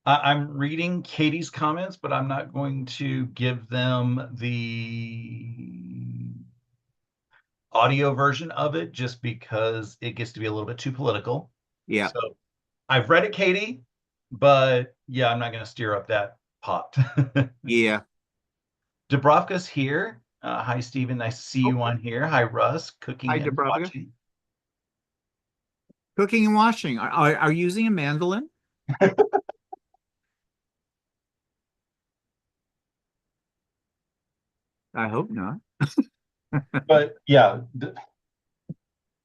I'm reading Katie's comments, but I'm not going to give them the audio version of it just because it gets to be a little bit too political. Yeah. So I've read it, Katie, but yeah, I'm not going to stir up that pot. Yeah. Dubrovka's here. Hi, Stephen. Nice to see you on here. Hi, Russ. Cooking Hi, and Dubrovka. watching. Cooking and washing. Are you using a mandolin? I hope not. But yeah,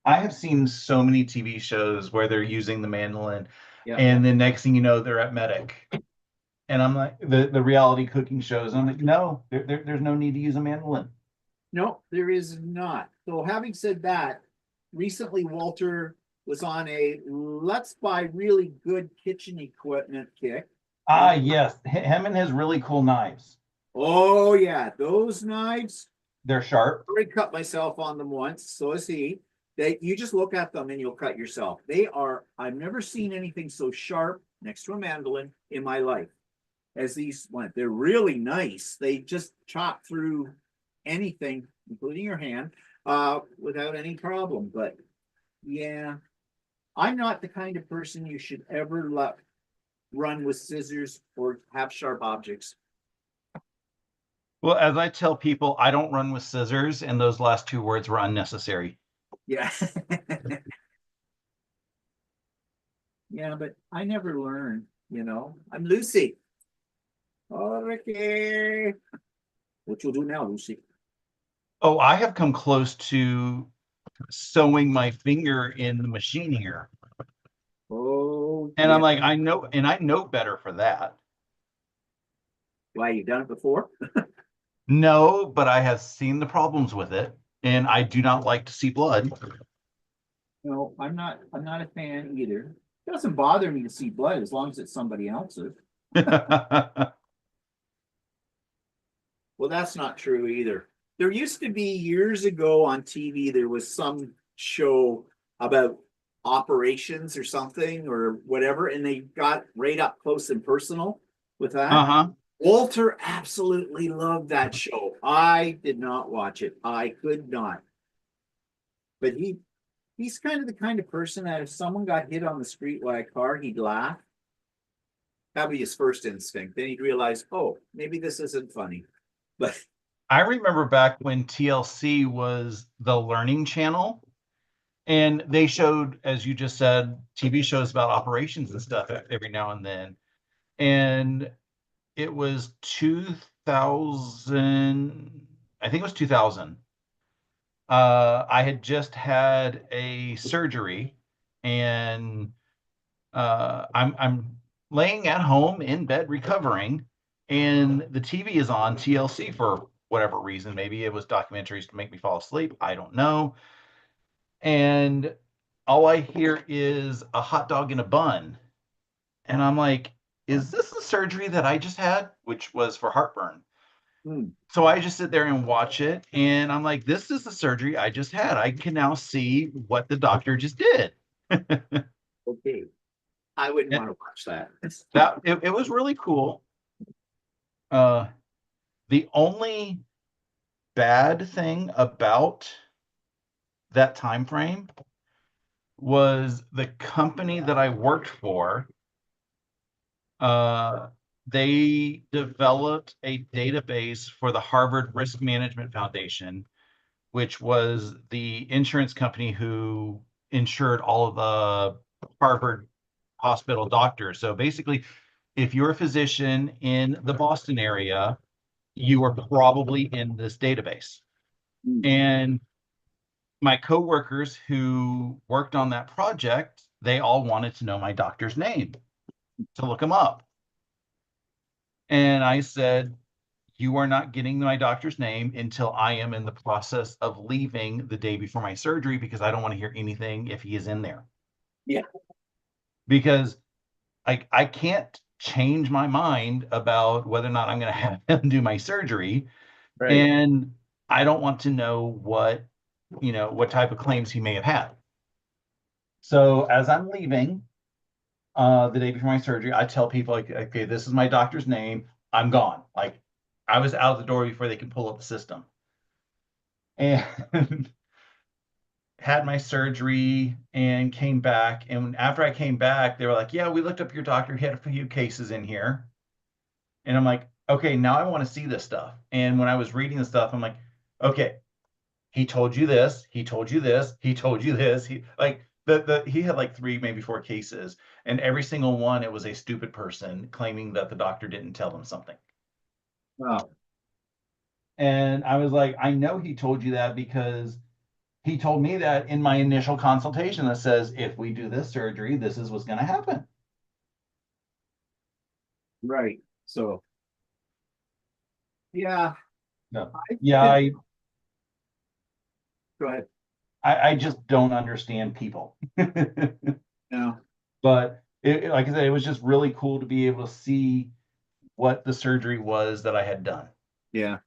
I have seen so many TV shows where they're using the mandolin, and the next thing you know, they're at Medic. And I'm like, the reality cooking shows, I'm like, no, there's no need to use a mandolin. No, there is not. So having said that, recently Walter was on a let's buy really good kitchen equipment kick. Ah, yes. Him and his really cool knives. Oh yeah, those knives. They're sharp. I already cut myself on them once, so is he. You just look at them and you'll cut yourself. I've never seen anything so sharp next to a mandolin in my life as these ones. They're really nice. They just chop through anything, including your hand, without any problem. But yeah, I'm not the kind of person you should ever let run with scissors or have sharp objects. Well, as I tell people, I don't run with scissors, and those last 2 words were unnecessary. Yeah. Yeah, but I never learn, I'm Lucy. Okay. What you'll do now, Lucy? Oh, I have come close to sewing my finger in the machine here. Oh, And yeah. I'm like, I know better for that. Why, you've done it before? No, but I have seen the problems with it, and I do not like to see blood. No, I'm not a fan either. It doesn't bother me to see blood as long as it's somebody else's. Well, that's not true either. There used to be years ago on TV, there was some show about operations or something or whatever, and they got right up close and personal with that. Uh-huh. Walter absolutely loved that show. I did not watch it. I could not. But he's kind of the kind of person that if someone got hit on the street by a car, he'd laugh. That'd be his first instinct. Then he'd realize, oh, maybe this isn't funny. But I remember back when TLC was the learning channel, and they showed, as you just said, TV shows about operations and stuff every now and then. And it was 2000, I think it was 2000. I had just had a surgery, and I'm laying at home in bed recovering, and the TV is on TLC for whatever reason. Maybe it was documentaries to make me fall asleep. I don't know. And all I hear is a hot dog in a bun. And I'm like, is this the surgery that I just had? Which was for heartburn. So I just sit there and watch it. And I'm like, this is the surgery I just had. I can now see what the doctor just did. okay, I wouldn't And want to watch that. it was really cool. The only bad thing about that time frame was the company that I worked for. They developed a database for the Harvard Risk Management Foundation, which was the insurance company who insured all of the Harvard hospital doctors. So basically, if you're a physician in the Boston area, you are probably in this database. And my coworkers who worked on that project, they all wanted to know my doctor's name to look him up. And I said, you are not getting my doctor's name until I am in the process of leaving the day before my surgery, because I don't want to hear anything if he is in there. Yeah. Because I can't change my mind about whether or not I'm going to have him do my surgery. Right. And I don't want to know what type of claims he may have had. So as I'm leaving the day before my surgery, I tell people, like, okay, this is my doctor's name. I'm gone. Like, I was out the door before they could pull up the system. And had my surgery and came back. And after I came back, they were like, yeah, we looked up your doctor. He had a few cases in here. And I'm like, okay, now I want to see this stuff. And when I was reading the stuff, I'm like, okay, he told you this, he told you this, he told you this. He had like 3, maybe 4 cases, and every single one, it was a stupid person claiming that the doctor didn't tell them something. Wow. And I was like, I know he told you that because he told me that in my initial consultation that says, if we do this surgery, this is what's going to happen. Right. So, yeah. No. Yeah, Go ahead. I just don't understand people. No. But like I said, it was just really cool to be able to see what the surgery was that I had done. Yeah.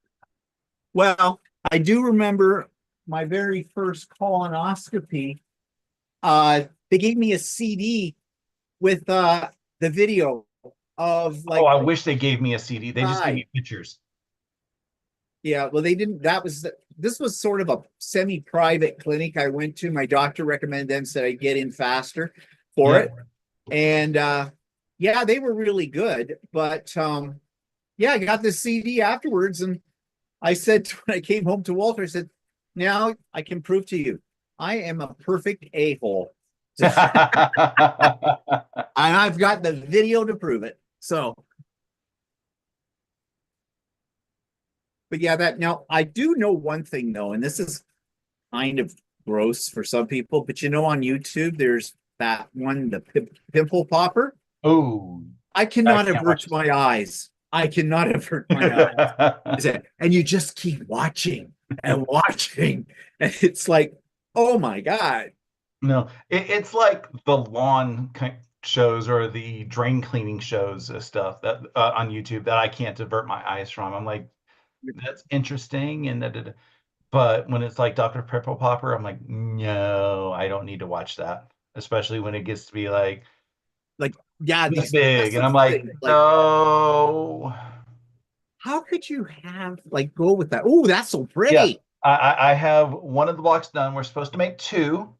Well, I do remember my very first colonoscopy. They gave me a CD with the video of like. Oh, I wish they gave me a CD. They just gave me pictures. Yeah, well, they didn't. This was sort of a semi-private clinic I went to. My doctor recommended them, said I'd get in faster for it. And yeah, they were really good. But yeah, I got this CD afterwards, and I said when I came home to Walter, I said, now I can prove to you, I am a perfect a-hole. And I've got the video to prove it. So But yeah, that now I do know one thing though, and this is kind of gross for some people, but you know, on YouTube, there's that one, the pimple popper. Oh, I I cannot can't watch avert my eyes. I cannot avert my eyes. And you just keep watching and watching. And it's like, oh my God. No, it's like the lawn shows or the drain cleaning shows and stuff that on YouTube that I can't divert my eyes from. I'm like, that's interesting, and that, but when it's like Dr. Pimple Popper, I'm like, no, I don't need to watch that, especially when it gets to be like Like, yeah, this these big, and I'm massive like, things, like, no. how could you have like go with that? Oh, that's so Yeah, pretty. I have one of the blocks done. We're supposed to make two.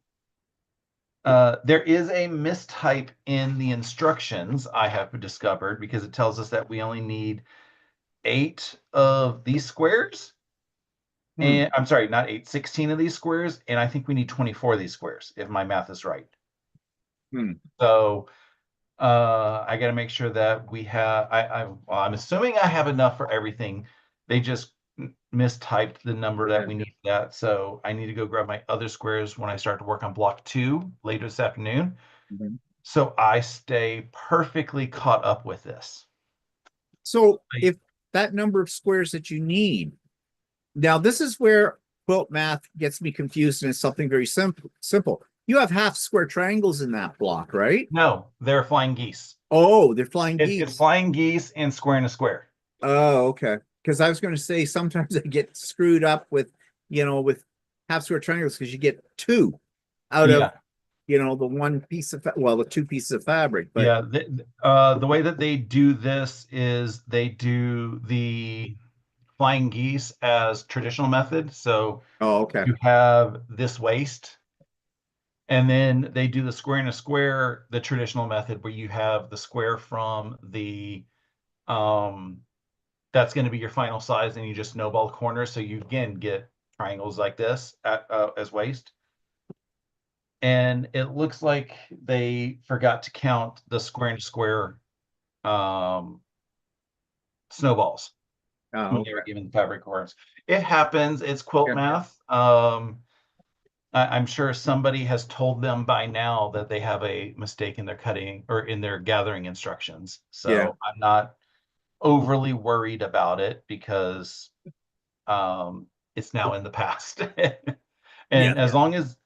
There is a mistype in the instructions I have discovered because it tells us that we only need 8 of these squares. And I'm sorry, not 8, 16 of these squares. And I think we need 24 of these squares, if my math is right. Hmm. So I got to make sure that we have, well, I'm assuming I have enough for everything. They just mistyped the number that we need for that. So I need to go grab my other squares when I start to work on block 2 later this afternoon. Mhm. So I stay perfectly caught up with this. So if that number of squares that you need, now this is where quilt math gets me confused, and it's something very simple. You have half square triangles in that block, right? No, they're flying geese. Oh, they're flying It's geese. flying geese and square and a square. Oh, okay. Because I was going to say sometimes I get screwed up with, with half square triangles because you get two out Yeah. of, the one piece of, the two pieces of fabric. But Yeah, the way that they do this is they do the flying geese as traditional method. So oh, okay. you have this waist, and then they do the square and a square, the traditional method, where you have the square from the that's going to be your final size, and you just snowball corners. So you again get triangles like this as waist. And it looks like they forgot to count the square and square snowballs Oh, when okay. they were given the fabric corners. It happens. It's quilt Yeah. math. I'm sure somebody has told them by now that they have a mistake in their cutting or in their gathering instructions. So Yeah. I'm not overly worried about it because it's now in the past. And as long as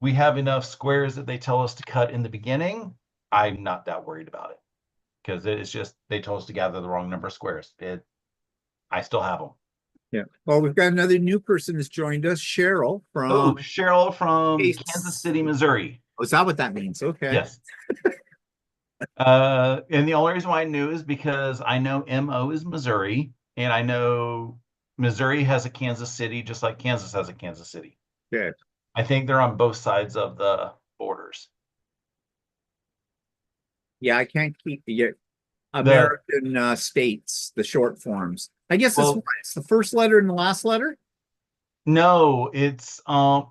we have enough squares that they tell us to cut in the beginning, I'm not that worried about it because it's just they told us to gather the wrong number of squares. I still have them. Yeah. Well, we've got another new person that's joined us, Cheryl Oh, from. Cheryl from East- Kansas City, Missouri. Oh, is that what that means? Okay. Yes. And the only reason why I knew is because I know MO is Missouri, and I know Missouri has a Kansas City, just like Kansas has a Kansas City. Good. I think they're on both sides of the borders. Yeah, I can't keep the American states, the short forms. I guess it's the first letter and the last letter. No, it's I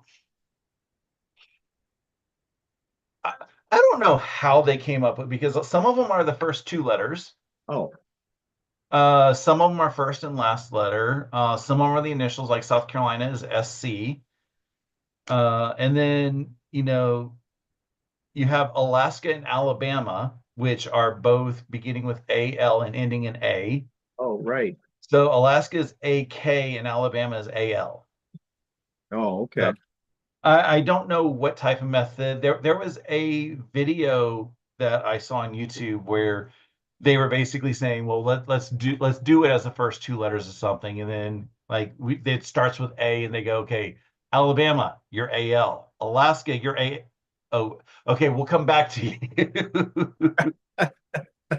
don't know how they came up with because some of them are the first 2 letters. Oh, Some of them are first and last letter. Some of them are the initials, like South Carolina is SC. And then, you have Alaska and Alabama, which are both beginning with AL and ending in A. oh, right. So Alaska is AK and Alabama is AL. Oh, okay. So I don't know what type of method. There was a video that I saw on YouTube where they were basically saying, well, let's do it as the first 2 letters of something, and then like it starts with A, and they go, okay, Alabama, you're AL, Alaska, you're A. Oh, okay, we'll come back to you.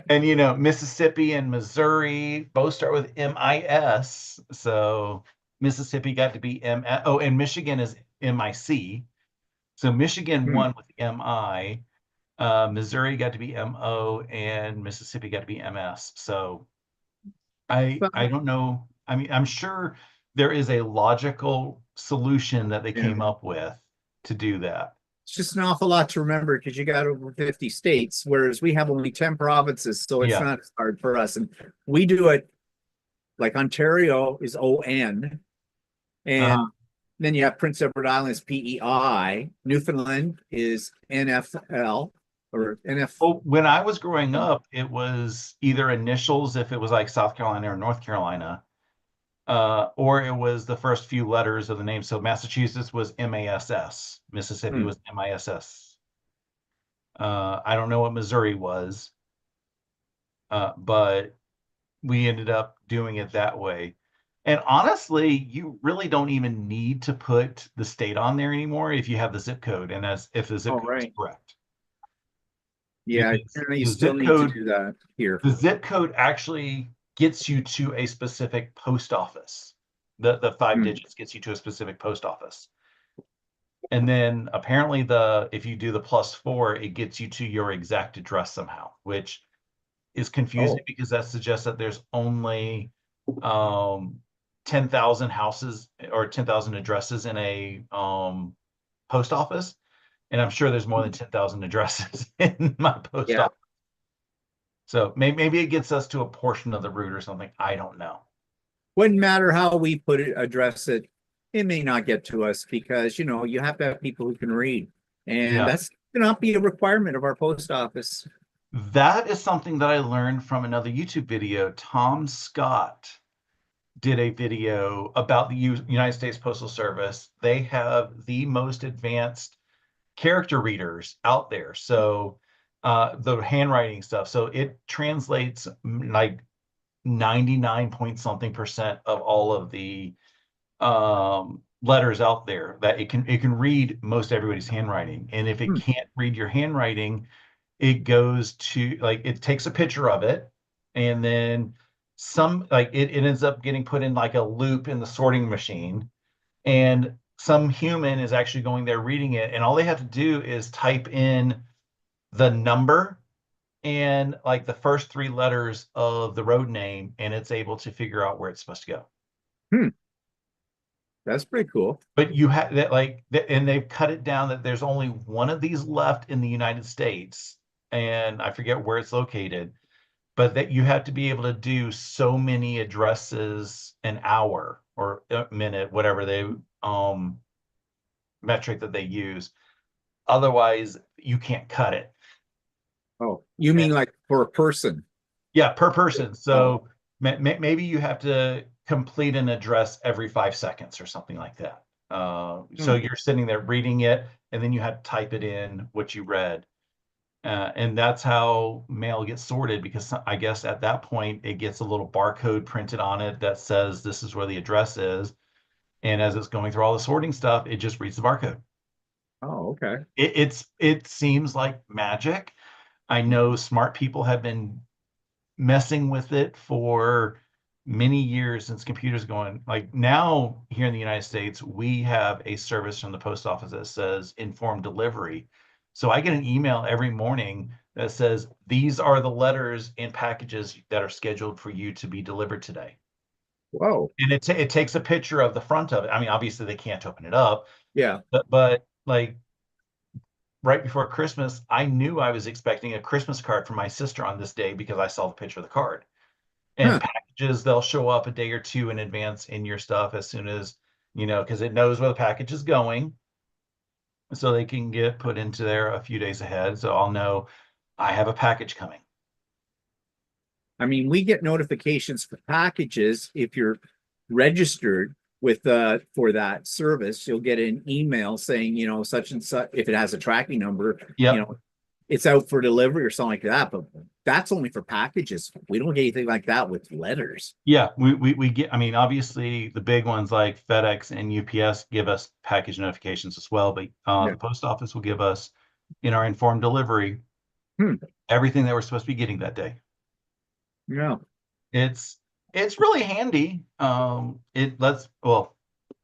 And Mississippi and Missouri both start with MIS, so Mississippi got to be M. Oh, and Michigan is MIC. So Michigan won with MI. Missouri got to be MO, and Mississippi got to be MS. So I don't know. I mean, I'm sure there is a logical solution that they came up with to do that. It's just an awful lot to remember because you got over 50 states, whereas we have only 10 provinces, so it's not as hard for us. And we do it like Ontario is ON, and then you have Prince Edward Island is PEI. Newfoundland is NFL or NF. Well, when I was growing up, it was either initials if it was like South Carolina or North Carolina, or it was the first few letters of the name. So Massachusetts was MASS, Mississippi was MISS. I don't know what Missouri was, but we ended up doing it that way. And honestly, you really don't even need to put the state on there anymore if you have the zip code and as if the zip Oh, code is right. correct. Yeah, Because apparently you the still zip need code- to do that here. The zip code actually gets you to a specific post office. The 5 digits gets you to a specific post office. And then apparently if you do the +4, it gets you to your exact address somehow, which is confusing because that suggests that there's only 10,000 houses or 10,000 addresses in a post office. And I'm sure there's more than 10,000 addresses in my post office. So maybe it gets us to a portion of the route or something. I don't know. Wouldn't matter how we put it, address it. It may not get to us because, you know, you have to have people who can read. And that's not be a requirement of our post office. That is something that I learned from another YouTube video. Tom Scott did a video about the United States Postal Service. They have the most advanced character readers out there. So the handwriting stuff. So it translates like 99 point something percent of all of the letters out there that it can read most everybody's handwriting. And if it can't read your handwriting, it goes to like it takes a picture of it, and then it ends up getting put in like a loop in the sorting machine, and some human is actually going there reading it, and all they have to do is type in the number and like the first 3 letters of the road name, and it's able to figure out where it's supposed to go. That's pretty cool. But you have that and they've cut it down that there's only one of these left in the United States, and I forget where it's located, but that you have to be able to do so many addresses an hour or a minute, whatever they metric that they use. Otherwise, you can't cut it. Oh, you mean like for a person? Yeah, per person. So maybe you have to complete an address every 5 seconds or something like that. So you're sitting there reading it, and then you have to type it in what you read. And that's how mail gets sorted, because I guess at that point it gets a little barcode printed on it that says this is where the address is. And as it's going through all the sorting stuff, it just reads the barcode. Oh, okay. It seems like magic. I know smart people have been messing with it for many years since computers going. Like now here in the United States, we have a service from the post office that says informed delivery. So I get an email every morning that says, these are the letters and packages that are scheduled for you to be delivered today. Whoa. And it takes a picture of the front of it. I mean, obviously they can't open it up. Yeah. But like right before Christmas, I knew I was expecting a Christmas card from my sister on this day because I saw the picture of the card. And packages, they'll show up a day or 2 in advance in your stuff as soon as, because it knows where the package is going. So they can get put into there a few days ahead. So I'll know I have a package coming. I mean, we get notifications for packages. If you're registered with for that service, you'll get an email saying, such and such, if it has a tracking number, it's out for delivery or something like that. But that's only for packages. We don't get anything like that with letters. Yeah, we get, I mean, obviously the big ones like FedEx and UPS give us package notifications as well, but the post office will give us in our informed delivery everything that we're supposed to be getting that day. Yeah. It's really handy. I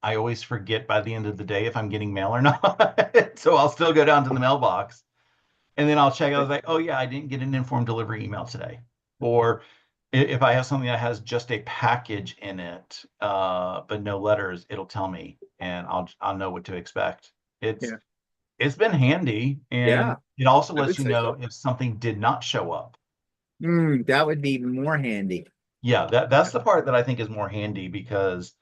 always forget by the end of the day if I'm getting mail or not. So I'll still go down to the mailbox and then I'll check. I was like, oh yeah, I didn't get an informed delivery email today. Or if I have something that has just a package in it, but no letters, it'll tell me and I'll know what to expect. It's been handy, and it also lets you know if something did not show up. That would be more handy. Yeah, that's the part that I think is more handy because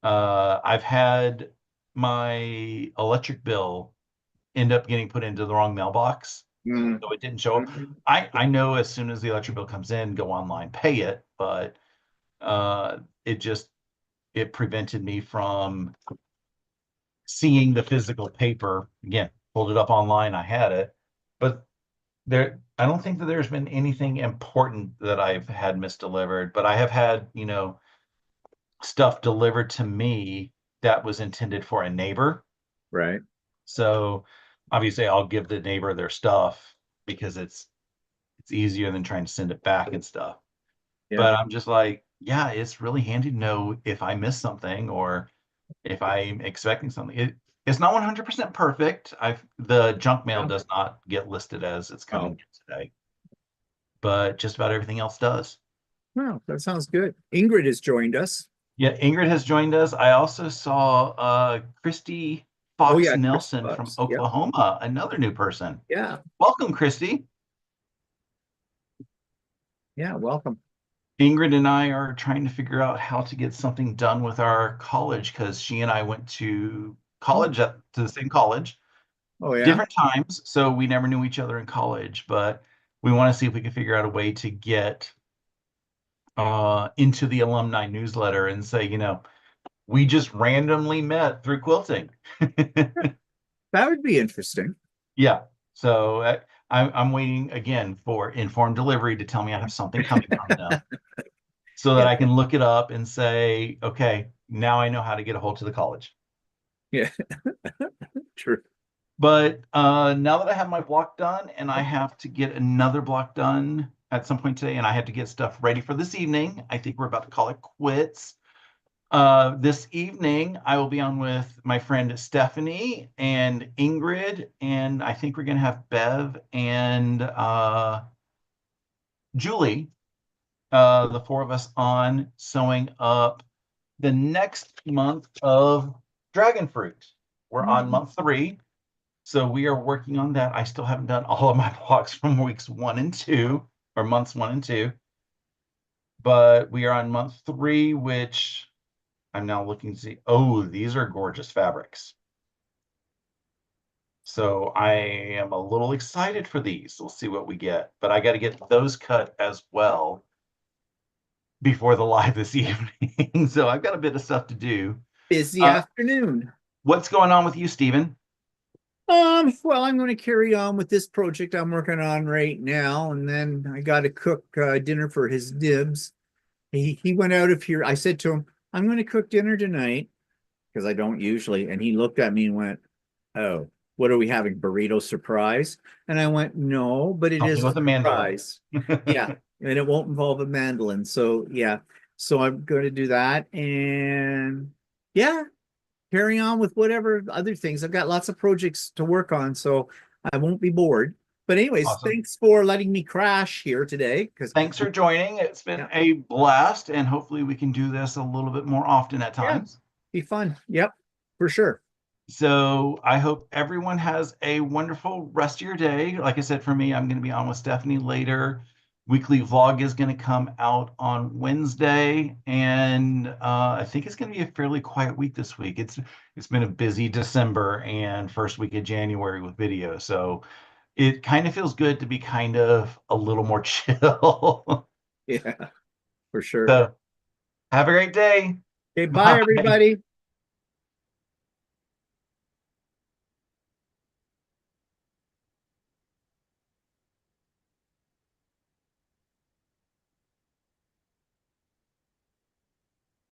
I've had my electric bill end up getting put into the wrong mailbox, Mm. so it didn't show up. Mhm. I know as soon as the electric bill comes in, go online, pay it, but it prevented me from seeing the physical paper. Again, pulled it up online, I had it, but I don't think that there's been anything important that I've had misdelivered, but I have had, stuff delivered to me that was intended for a neighbor. Right. So obviously I'll give the neighbor their stuff because it's easier than trying to send it back and stuff. Yeah. But I'm just like, yeah, it's really handy to know if I miss something or if I'm expecting something. It's not 100% perfect. The junk mail Yeah. does not get listed as it's coming Oh. in today, but just about everything else does. Well, that sounds good. Ingrid has joined us. Yeah, Ingrid has joined us. I also saw Christy Oh Fox yeah, Chris Nelson from Fox. Yep. Oklahoma, another new person. Yeah. Welcome, Christy. Yeah. Welcome. Ingrid and I are trying to figure out how to get something done with our college because she and I went to college to the same college, Oh yeah. different times, so we never knew each other in college, but we want to see if we can figure out a way to get into the alumni newsletter and say, we just randomly met through quilting. That would be interesting. Yeah. So I'm waiting again for informed delivery to tell me I have something coming from them so that Yeah. I can look it up and say, okay, now I know how to get a hold to the college. Yeah. True. But now that I have my block done and I have to get another block done at some point today and I have to get stuff ready for this evening, I think we're about to call it quits. This evening, I will be on with my friend Stephanie and Ingrid, and I think we're going to have Bev and Julie, the four of us on sewing up the next month of dragon fruit. We're on month 3, so we are working on that. I still haven't done all of my blocks from weeks 1 and 2, or months 1 and 2, but we are on month 3, which I'm now looking to see. Oh, these are gorgeous fabrics. So I am a little excited for these. We'll see what we get, but I got to get those cut as well before the live this evening. So I've got a bit of stuff to do. Busy Uh, afternoon. What's going on with you, Stephen? Well, I'm going to carry on with this project I'm working on right now, and then I got to cook dinner for his dibs. He went out of here. I said to him, "I'm going to cook dinner tonight," because I don't usually. And he looked at me and went, "Oh, what are we having? Burrito surprise?" And I went, "No, but it is Something a with a mandolin. surprise." Yeah, and it won't involve a mandolin. So yeah, so I'm going to do that, and yeah, carry on with whatever other things. I've got lots of projects to work on, so I won't be bored. But anyways, Awesome. thanks for letting me crash here today. Because Thanks for joining. It's been a blast, and hopefully we can do this a little bit more often at times. be fun. Yep, for sure. So I hope everyone has a wonderful rest of your day. Like I said, for me, I'm going to be on with Stephanie later. Weekly vlog is going to come out on Wednesday, and I think it's going to be a fairly quiet week this week. It's been a busy December and first week of January with video, so it kind of feels good to be kind of a little more chill. Yeah, for sure. So have a great day. Okay, bye Bye. everybody.